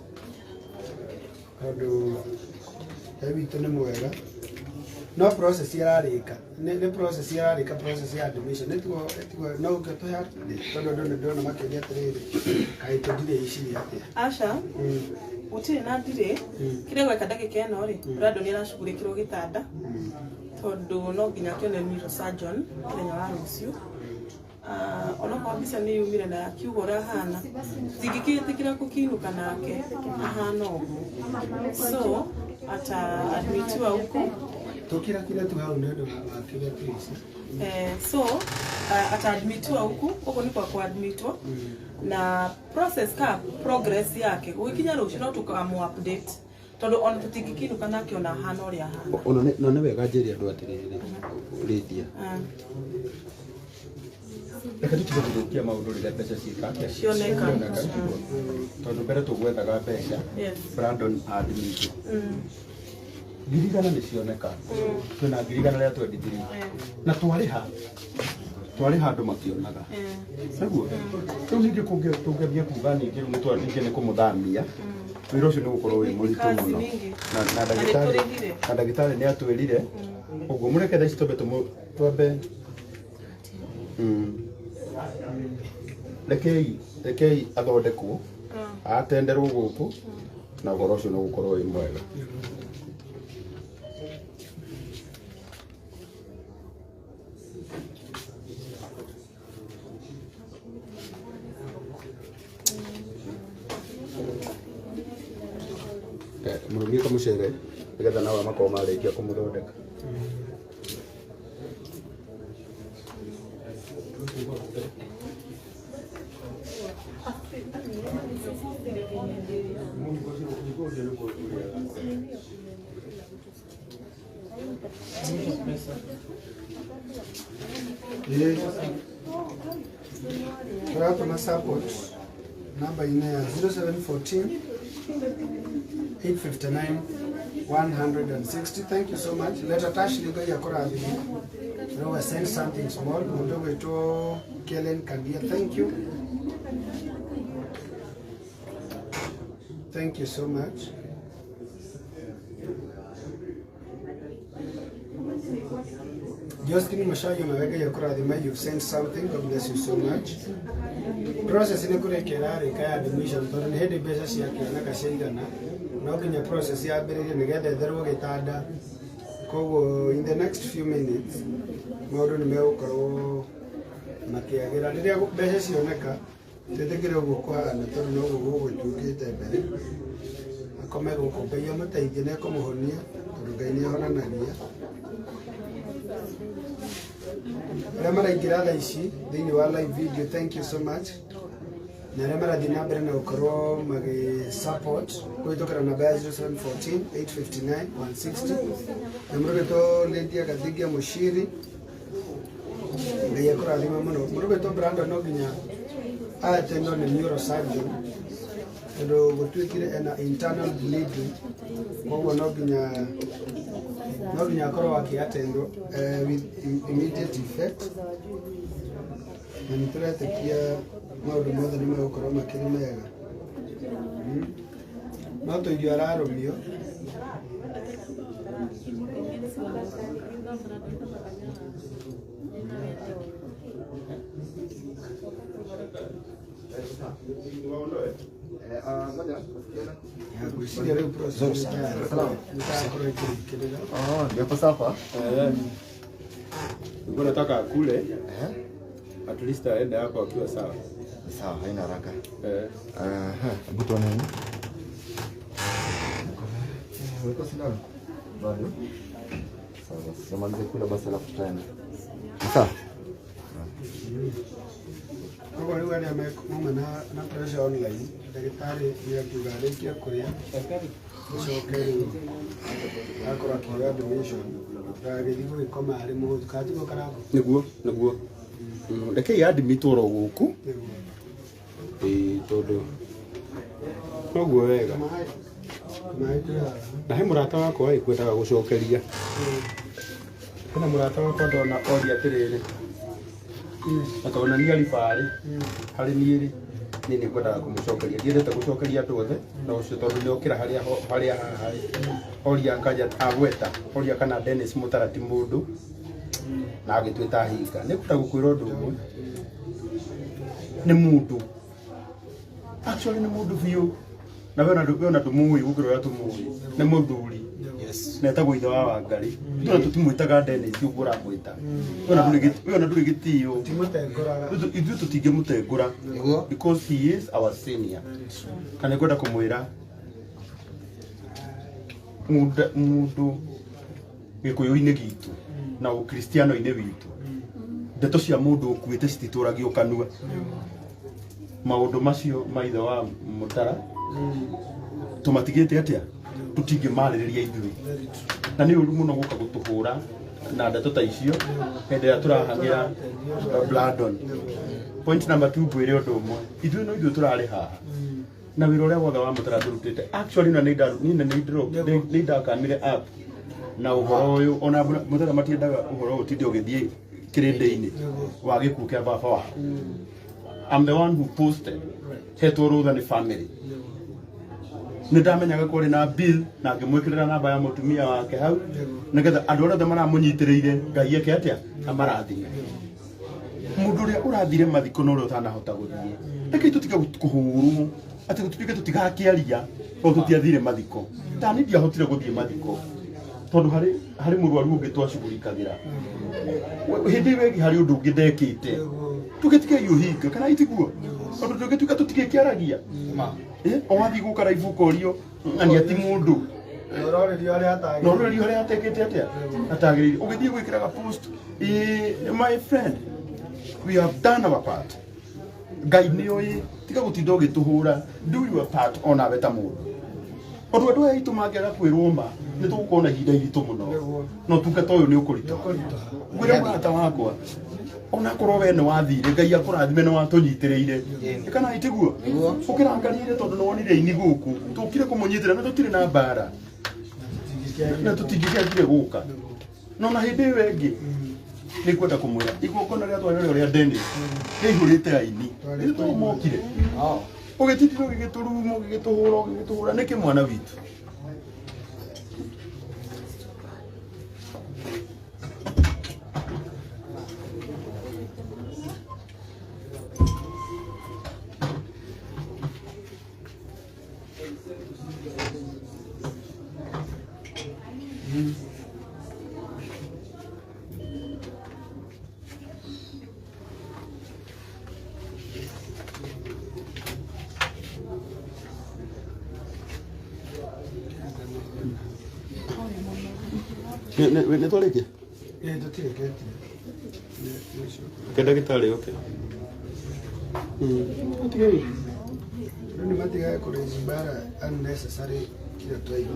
tondũ witũ nĩ mwega. No process irarĩka nĩ process irarĩka process ya admission nĩtuo no ũngĩtũhe tondũ ndona makĩria atĩrĩrĩ kaĩ tũndirĩ ici atĩa aca gũtirĩ na ndirĩ kĩrĩa gweka ndagĩka ĩno rĩ Brandon aracugurĩkĩrwo gĩtanda tondu no nginya kione neurosurgeon thenya wa rucio ona kwa mbica nĩ yumire na kiugo ũrĩa ahana ndingĩkĩtĩkĩra gũkiinũka nake ahana ũguo so ata-admitiwa huko kila tu hao ndio akile please so ata-admitiwa huko ni kwa kuadmitwa na process ka progress yake gũkinya rũciũ no tũkamũ-update tondu ona tũtingĩkiinũka nake ona ahana ũrĩa ahana ona nĩ wega njĩri andũ atĩrĩrĩ Lydia reke tũtigũthũkia maũndũ rĩrĩa mbeca cioneka tondũ mbere tũgwethaga mbeca Brandon admit ngirigana nĩ cioneka twĩna ngirigana rĩa 23 na twarĩha andũ makĩonaga saguo rĩu ningĩ tũngĩambia kuga ningĩ rĩu nĩ kũmũthamia wĩra ũcio nĩ gũkorwo wĩ mũritũ mũno na ndagĩtarĩ nĩ atwĩrire ũguo mũreke thaa ici twambe rekei athondekwo atenderwo gũkũ na ũhoro ũcio nĩ gũkorwo wĩ mwega mũrũmie kamũcere nĩgetha nawe makorwo marĩkia kũmũthondeka Tunatuma support namba ine ya 0714 859 160. Thank you so much. Let us actually go yakora. We send something small. Mundogo to Kellen Kandia. Thank you. Thank you so much. Just give me a shot. You've sent something. God bless you so much. Process in the admission. But in head basis, you can a process. You together. In the next few minutes, modern milk or Makia. There are basis. You take it over and turn over to get a bed. A comment will compare your mate, you never come on here to gain your idea. Remember, I see then you are live video. Thank you so much. Remember, the number now Karo support. Go to Karangu 0714 859 160. Remember to Lydia Kadigia Mushiri. The Yakura Limamono. Remember to Brandon Noginia. I attend on a neurosurgeon. And go to an internal bleeding. Over Noginia. Noginia Korowaki attend with immediate effect. And try to hear more than you Koroma Kilimega. Not to your Aria. Nilikuwa nataka kule at least aende hapo akiwa sawa. Sawa, haina haraka. Buto nini? Weko sindano? Bado? Sawa, samalize kula basi alafu tutaenda. Sawa. Kwa hiyo wale na pressure online, daktari ya kugarekia Korea. Gucokeria. Akora kiwa donation. Ndagĩthigwo ikoma ari mũhũthũ katigwo Karangu. Nĩguo. Rekei admitwo ro gũkũ. Tondũ noguo wega. Na he mũrata wakwa kwendaga gũcokeria. Kuna mũrata wakwa ndona oria atĩrĩrĩ. Akona ni alibari harĩ niĩ nĩ ngwendaga kũmũcokeria. Ndiendete gũcokeria andũ othe no ũcio tondũ nĩ okĩra harĩa oria kaja agweta oria kana Dennis Mutarati mũndũ na agĩtwĩta hinga. Nĩ kũta gũkwĩra ũndũ ũmwe nĩ mũndũ actually nĩ mũndũ biũ na wena ndũmũĩ gũkĩra ũrĩa tũmũĩ nĩ mũthuri netagwo ithe wa Wangari tuna tutimwitaga Dennis uguo uramwita wona nduri gitio ithuĩ tũtingĩmũtengũra because he is our senior kana ngwenda kũmwĩra mũndũ gĩkũyũ-inĩ gitũ na ũkristiano-inĩ witũ ndeto cia mũndũ ũkuĩte cititũragio kanua maũndũ macio ma ithe wa Mũtara tũmatigĩte atĩa tũtingĩmarĩrĩria ithuĩ na nĩ ũru mũno gũka gũtũhũra na ndeto ta icio hĩndĩ ĩrĩa tũrahang'ĩra Bladon. Point number 2 ngwĩre ũndũ ũmwe ithuĩ no ithuĩ tũrarĩ haha na wĩra ũrĩa wothe wa Mũtara tũrutĩte actually nĩ ndakamire up na ũhoro ũyũ ona Mũtara matiendaga ũhoro ũtinde ũgĩthiĩ kĩrĩndĩ-inĩ wa gĩkuũ kĩa baba wao. I'm the one who posted hetwo rũtha nĩ family nĩ ndamenyaga kũrĩ na bill na ngĩmwĩkĩrĩra namba ya mũtumia wake hau nĩgetha andũ arĩa othe maramũnyitĩrĩire Ngai eke atĩa amarathime. Mũndũ ũrĩa ũrathire mathiko na ũrĩa ũtanahota gũthiĩ reke tũtige kũhũrwo atĩ tũtuĩke tũtigakĩaria tondũ tũtiathire mathiko. Ta niĩ ndiahotire gũthiĩ mathiko tondũ harĩ mũrwaru ũngĩ twacugurikagĩra hĩndĩ ĩyo ĩngĩ harĩ ũndũ ũngĩ ndekĩte tũgĩtige ũhinga kana itiguo tondũ tũgĩtuĩka tũtigĩkĩaragia wathiĩ gũka raibu ũkorio ng'ania ti mũndũ norũrĩrio harĩa atekĩte atĩa atagĩrĩire ũgĩthiĩ gwĩkĩraga post my friend we have done our part. Ngai nĩ ũĩ tiga gũtinda ũgĩtũhũra do your part onawe ta mũndũ ũndũ andũ aya aitũ mangĩaga kwĩrwo ma nĩ tũgũkorwo na ihinda iritũ mũno no tungata ũyũ nĩ ũkũritũha ngwĩre mũrata wakwa onakorwo we nĩ wathire Ngai akũrathime nĩ watũnyitĩrĩire kana itiguo ũkĩrangarire tondũ nĩ wonire Aini gũkũ tũkire kũmũnyitĩra na tũtirĩ na mbara na tũtingĩgĩakire gũka no na hĩndĩ ĩyo ĩngĩ nĩ kwenda kũmwĩra igongona rĩa twarĩrwo rĩa Dennis nĩ ihũrĩte Aini nĩ tũmokire ũgĩtindire ũgĩgĩtũruma ũgĩgĩtũhũra nĩkĩ mwana witũ nĩ twarĩkia kenda gĩtarĩ okay nĩ matigaga kũrĩci mbara unnecessary kila time.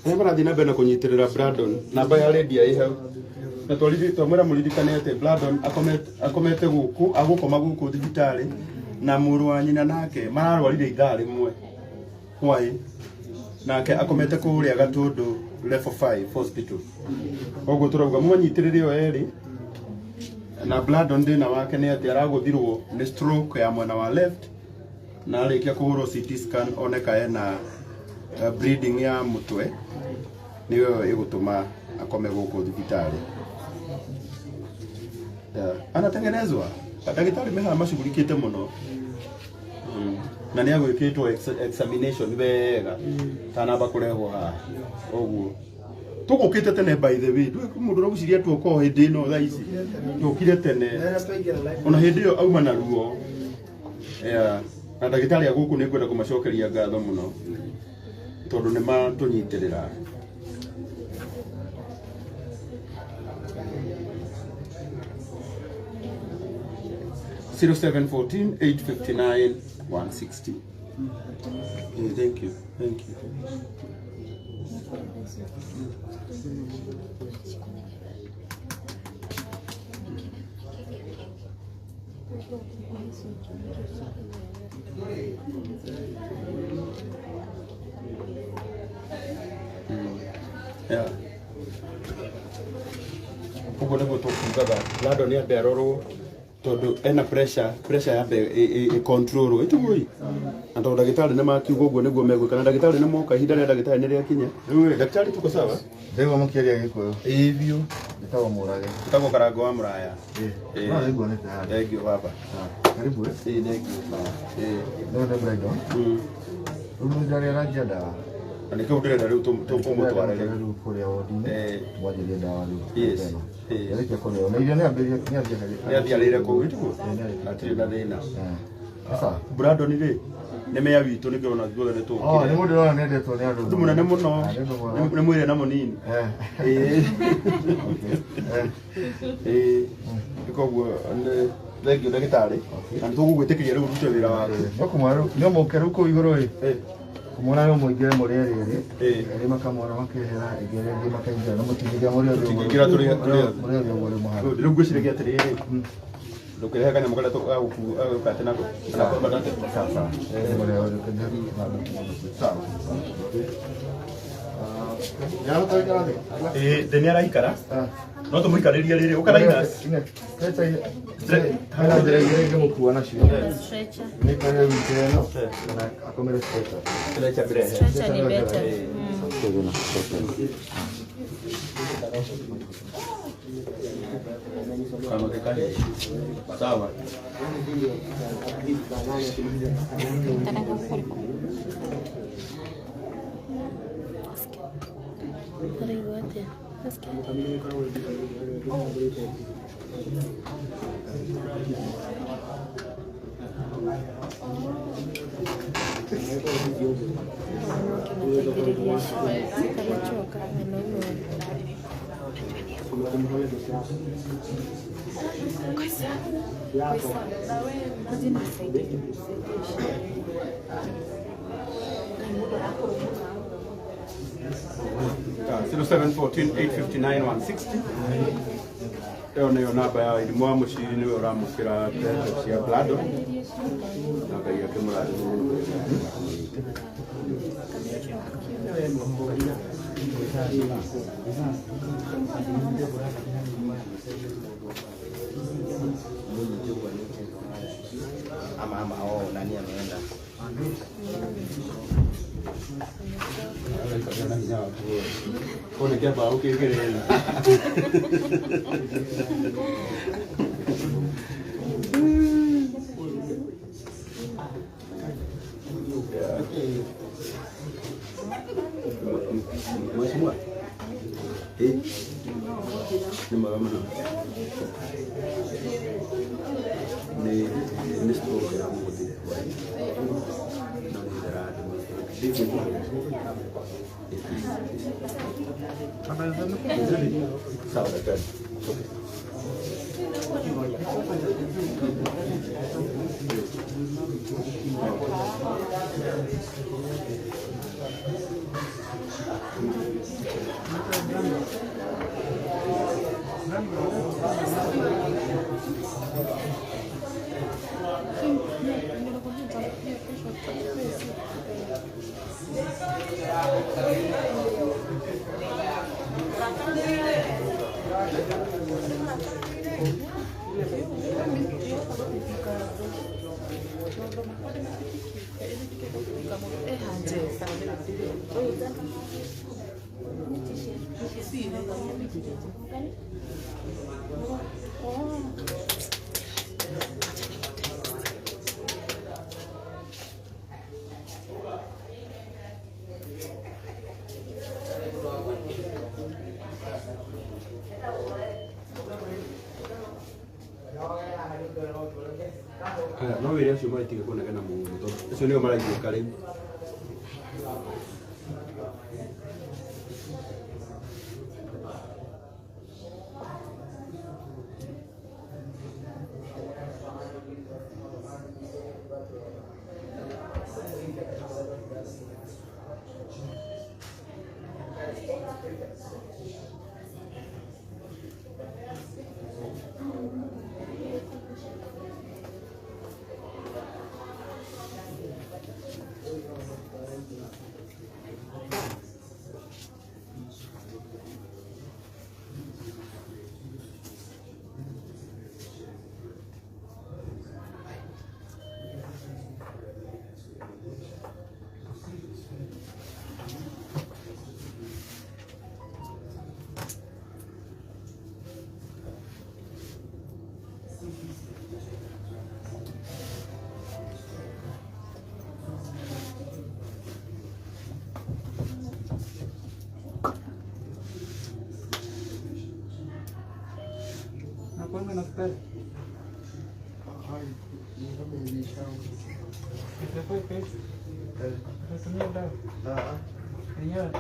Nĩ marathi na mbere na kũnyitĩrĩra Bladon namba ya redia ĩ hau na twamwĩra mũririkane atĩ Bladon akomete gũkũ agũkoma gũkũ thibitarĩ na mũrũ wa nyina nake mararwarire ithaa rĩmwe hwaĩ nake akomete kũrĩa Gatũndũ level 5 hospital. Ũguo tũrauga mũnyitĩrĩre o erĩ na Bladon thĩna wake nĩ atĩ aragũthirwo nĩ stroke ya mwena wa left na arĩkia kũhũrwo CT scan oneka ena bleeding ya mũtwe niyo igutuma akome gũkũ thibitarĩ. Anatengenezwa ndagĩtarĩ mehaha macugurikĩte mũno na nĩ agwĩkĩtwo examination wega tanamba kũrehwo haha. Ũguo tũgũkĩte tene by the way mũndũ ũragũciria tuoko hĩndĩ ĩno thaa ici tũkire tene ona hĩndĩ ĩyo auma na ruo na ndagĩtarĩ a gũkũ nĩ kwenda kũmacokeria ngatho mũno tondũ nĩ matũnyitĩrĩra. Zero 714 859 160. Thank you. Thank you. Yeah. Ũguo nĩguo tũkugaga Bladon nĩ ambe arorwo tondu ena pressure ya control itu goi ando ndagitari nä makiuga ũguo nĩguo megwĩka na ndagitari nĩ moka ihinda rĩa ndagitari nĩ rĩakinya ndagitari tuko sawa ndĩgwa mũkĩaria gĩkũyũ ĩvio ndĩtagwo mũrage ndĩtagwo Karangu wa Mũraya nĩguo nĩ tayari thank you baba karibu thank you ndio ndio Brandon rĩu ndarĩa rangia ndawa na nĩkĩo ndĩrenda rĩu tũmũtware rĩu kũrĩa wodi-inĩ mwanjĩrie ndawa rĩu yes yarĩkia kũrĩo na irio nĩ nĩathiarĩire kũu ituguo atirĩ na thĩna Brandon rĩ nĩ mea witũ nĩkĩo ona ithuothe nĩ tũkire nĩ mũndũ ũrona nĩendetwo nĩ andũ mũnene mũno nĩ mwĩre na mũnini koguo thengiũ ndagĩtarĩ na nĩ tũgũgwĩtĩkĩria rĩu rute wĩra waku no mũke rĩu kũu igũrũ ĩ kumwona no mũingĩre mũrĩa rĩrĩ erĩ makamwona makehera ingĩ makaingĩra na mũtingĩria mũrĩa ũrĩa ũrĩ mũhano rĩu ngwĩciragia atĩrĩrĩ ndũkĩrehe kanyamũ karĩa tũgũka atĩ nako thĩ nĩ araikara no tũmũikarĩrie rĩrĩ ũkaraina hana njĩra igĩrĩ ingĩmũkua nacio nĩ karĩa wĩkĩre ĩno kana akomere Stretcher ni better. kama kekale sawa Zero 714 859 160. Eo nĩyo namba ya irimũ wa mũciri nĩwe ũramũkĩra mbeca cia Brandon na Ngai akĩmũrathima mũno. Nani ameenda? Pone que abajo que querer. Mais moi. Ni mama no. Ni stroke ya mudi. No liderado. Sawa daktari. No wĩre acio marĩtige kuonekana mũno tondũ acio nĩo maraiguĩka rĩu. menos espera. ¿Qué fue que hizo? ¿Eso mierda? Señora.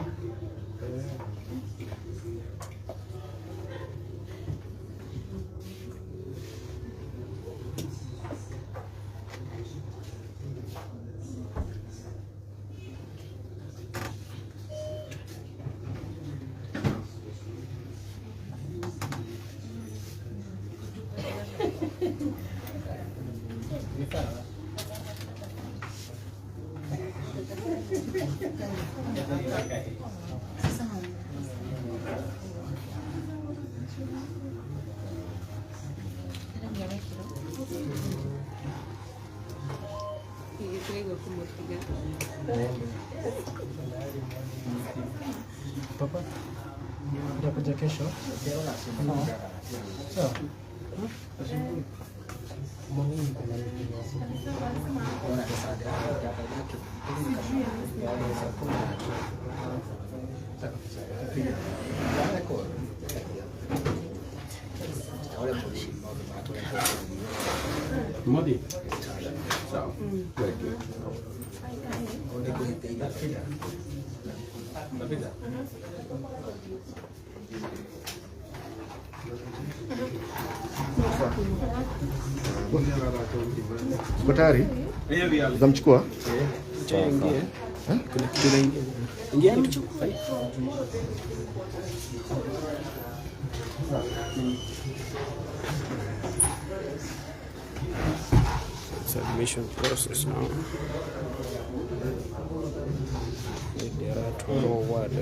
Papa, utakuja kesho? Sawa. Modi. Sawa. Uko tayari? Utamchukua? Submission process now. There are two more words.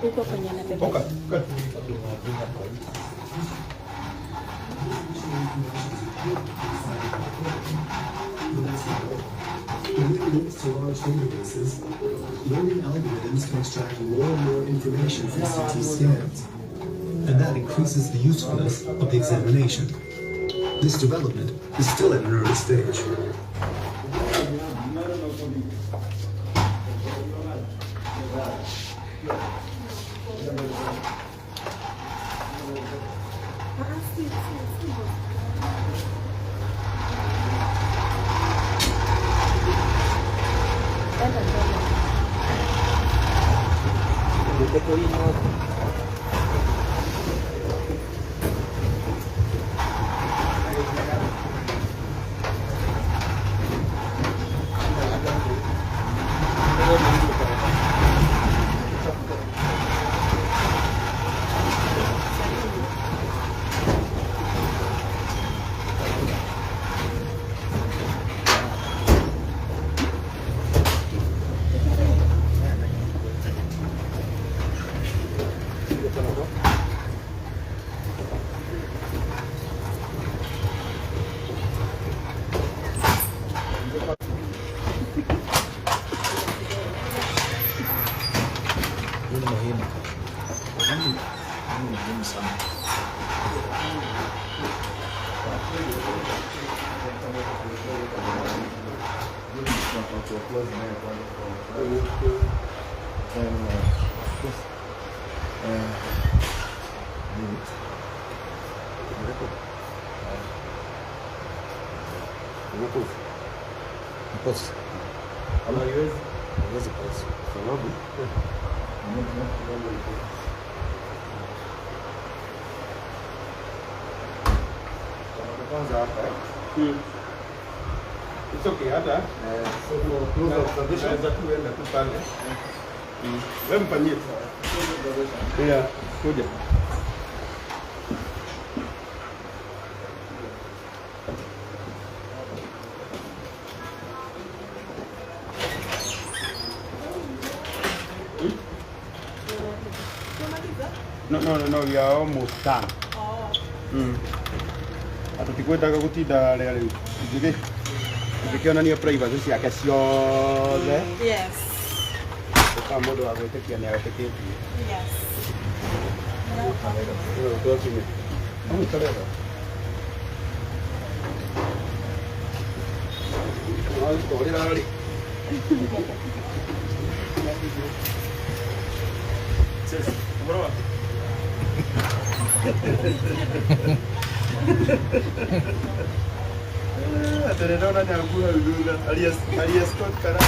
Uko kwenye anabeba. Okay, good. When it links to large databases, learning algorithms can extract more and more information from CT scans, and that increases the usefulness of the examination. This development is still at an early stage. It's okay, hata. Naweza kuenda tu pale. Wewe mfanyie. Yeah, kuja. No, we are almost done. Atakikwendaga gutinda rĩu ngĩkĩonania privacy ciake ciothe. Yes. Kwa mũndũ wa gwĩtĩkia nĩ agĩtĩkĩtie. Yes. Atenedona ni angura uduga alias Scott Karangu.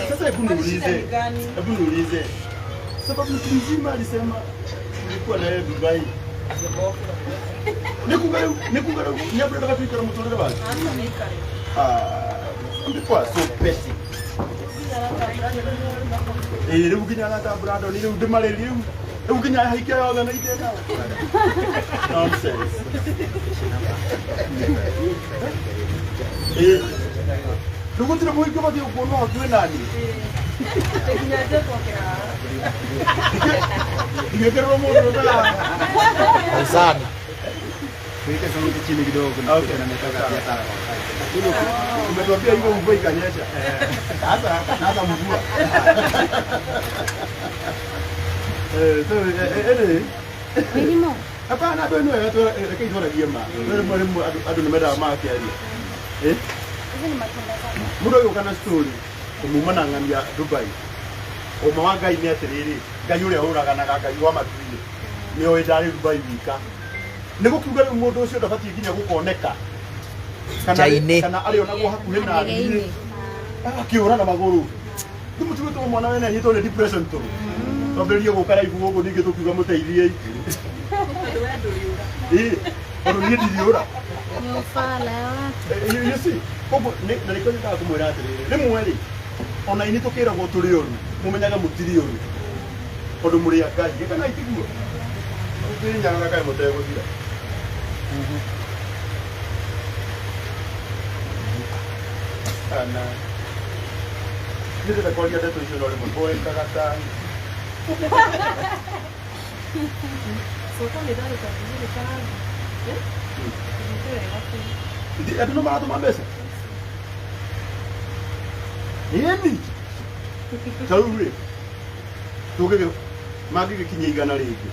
Sasa hebu niulize. Sababu mtu mzima alisema nilikuwa na yeye Dubai. Nikungara nyabura kapita mutore basi. Ndikwa so basic. Rĩu nginya arata Brandon rĩu ndĩmarĩ rĩu nginya haikia yothe na itena nonsense. Rĩu gũtirĩ mũhiki ũbatiĩ kuona hakuhĩ nani ingĩkererwo mũndũ na sana kuweka sauti chini kidogo na nataka biashara. Umetuambia hivyo mvua ikanyesha. Sasa mvua. Milimo. Hapana ndio ni wewe tu rekei zora giema. Wewe mwalimu adu nimeda maki Aria. Hizi ni matunda sana. Mudo yokana story. Kumumana ngambia Dubai. Omawaga ine atiriri. Ngai uria huraga na ngai wa matuini. Ni oe ndari Dubai wika. Niko kuga mũndũ ũcio ndabatie nginya gũkoneka kana arĩ onagwo hakuhĩ na niĩ akĩũra na magũrũ tũmũtugĩtwo mwana wene anyitwo nĩ depression tũ twambĩrĩrie gũka raibu gũkũ ningĩ tũkiuga mũteithie tondũ niĩ ndiriũra koguo na nĩkĩo nyendaga kũmwĩra atĩrĩrĩ rĩmwe rĩ ona ini tũkĩragwo tũrĩ ũru mũmenyaga mũtirĩ ũru tondũ mũrĩ a Ngai gĩkana itiguo nyarara kaĩ mũtegũthira. Ana nĩndĩrenda kwaria ndeto icio no rĩmwe mboĩkaga ta andũ no maratũma mbeca ĩni tarĩu rĩ tũngĩgĩ mangĩgĩkinyia igana rĩngĩ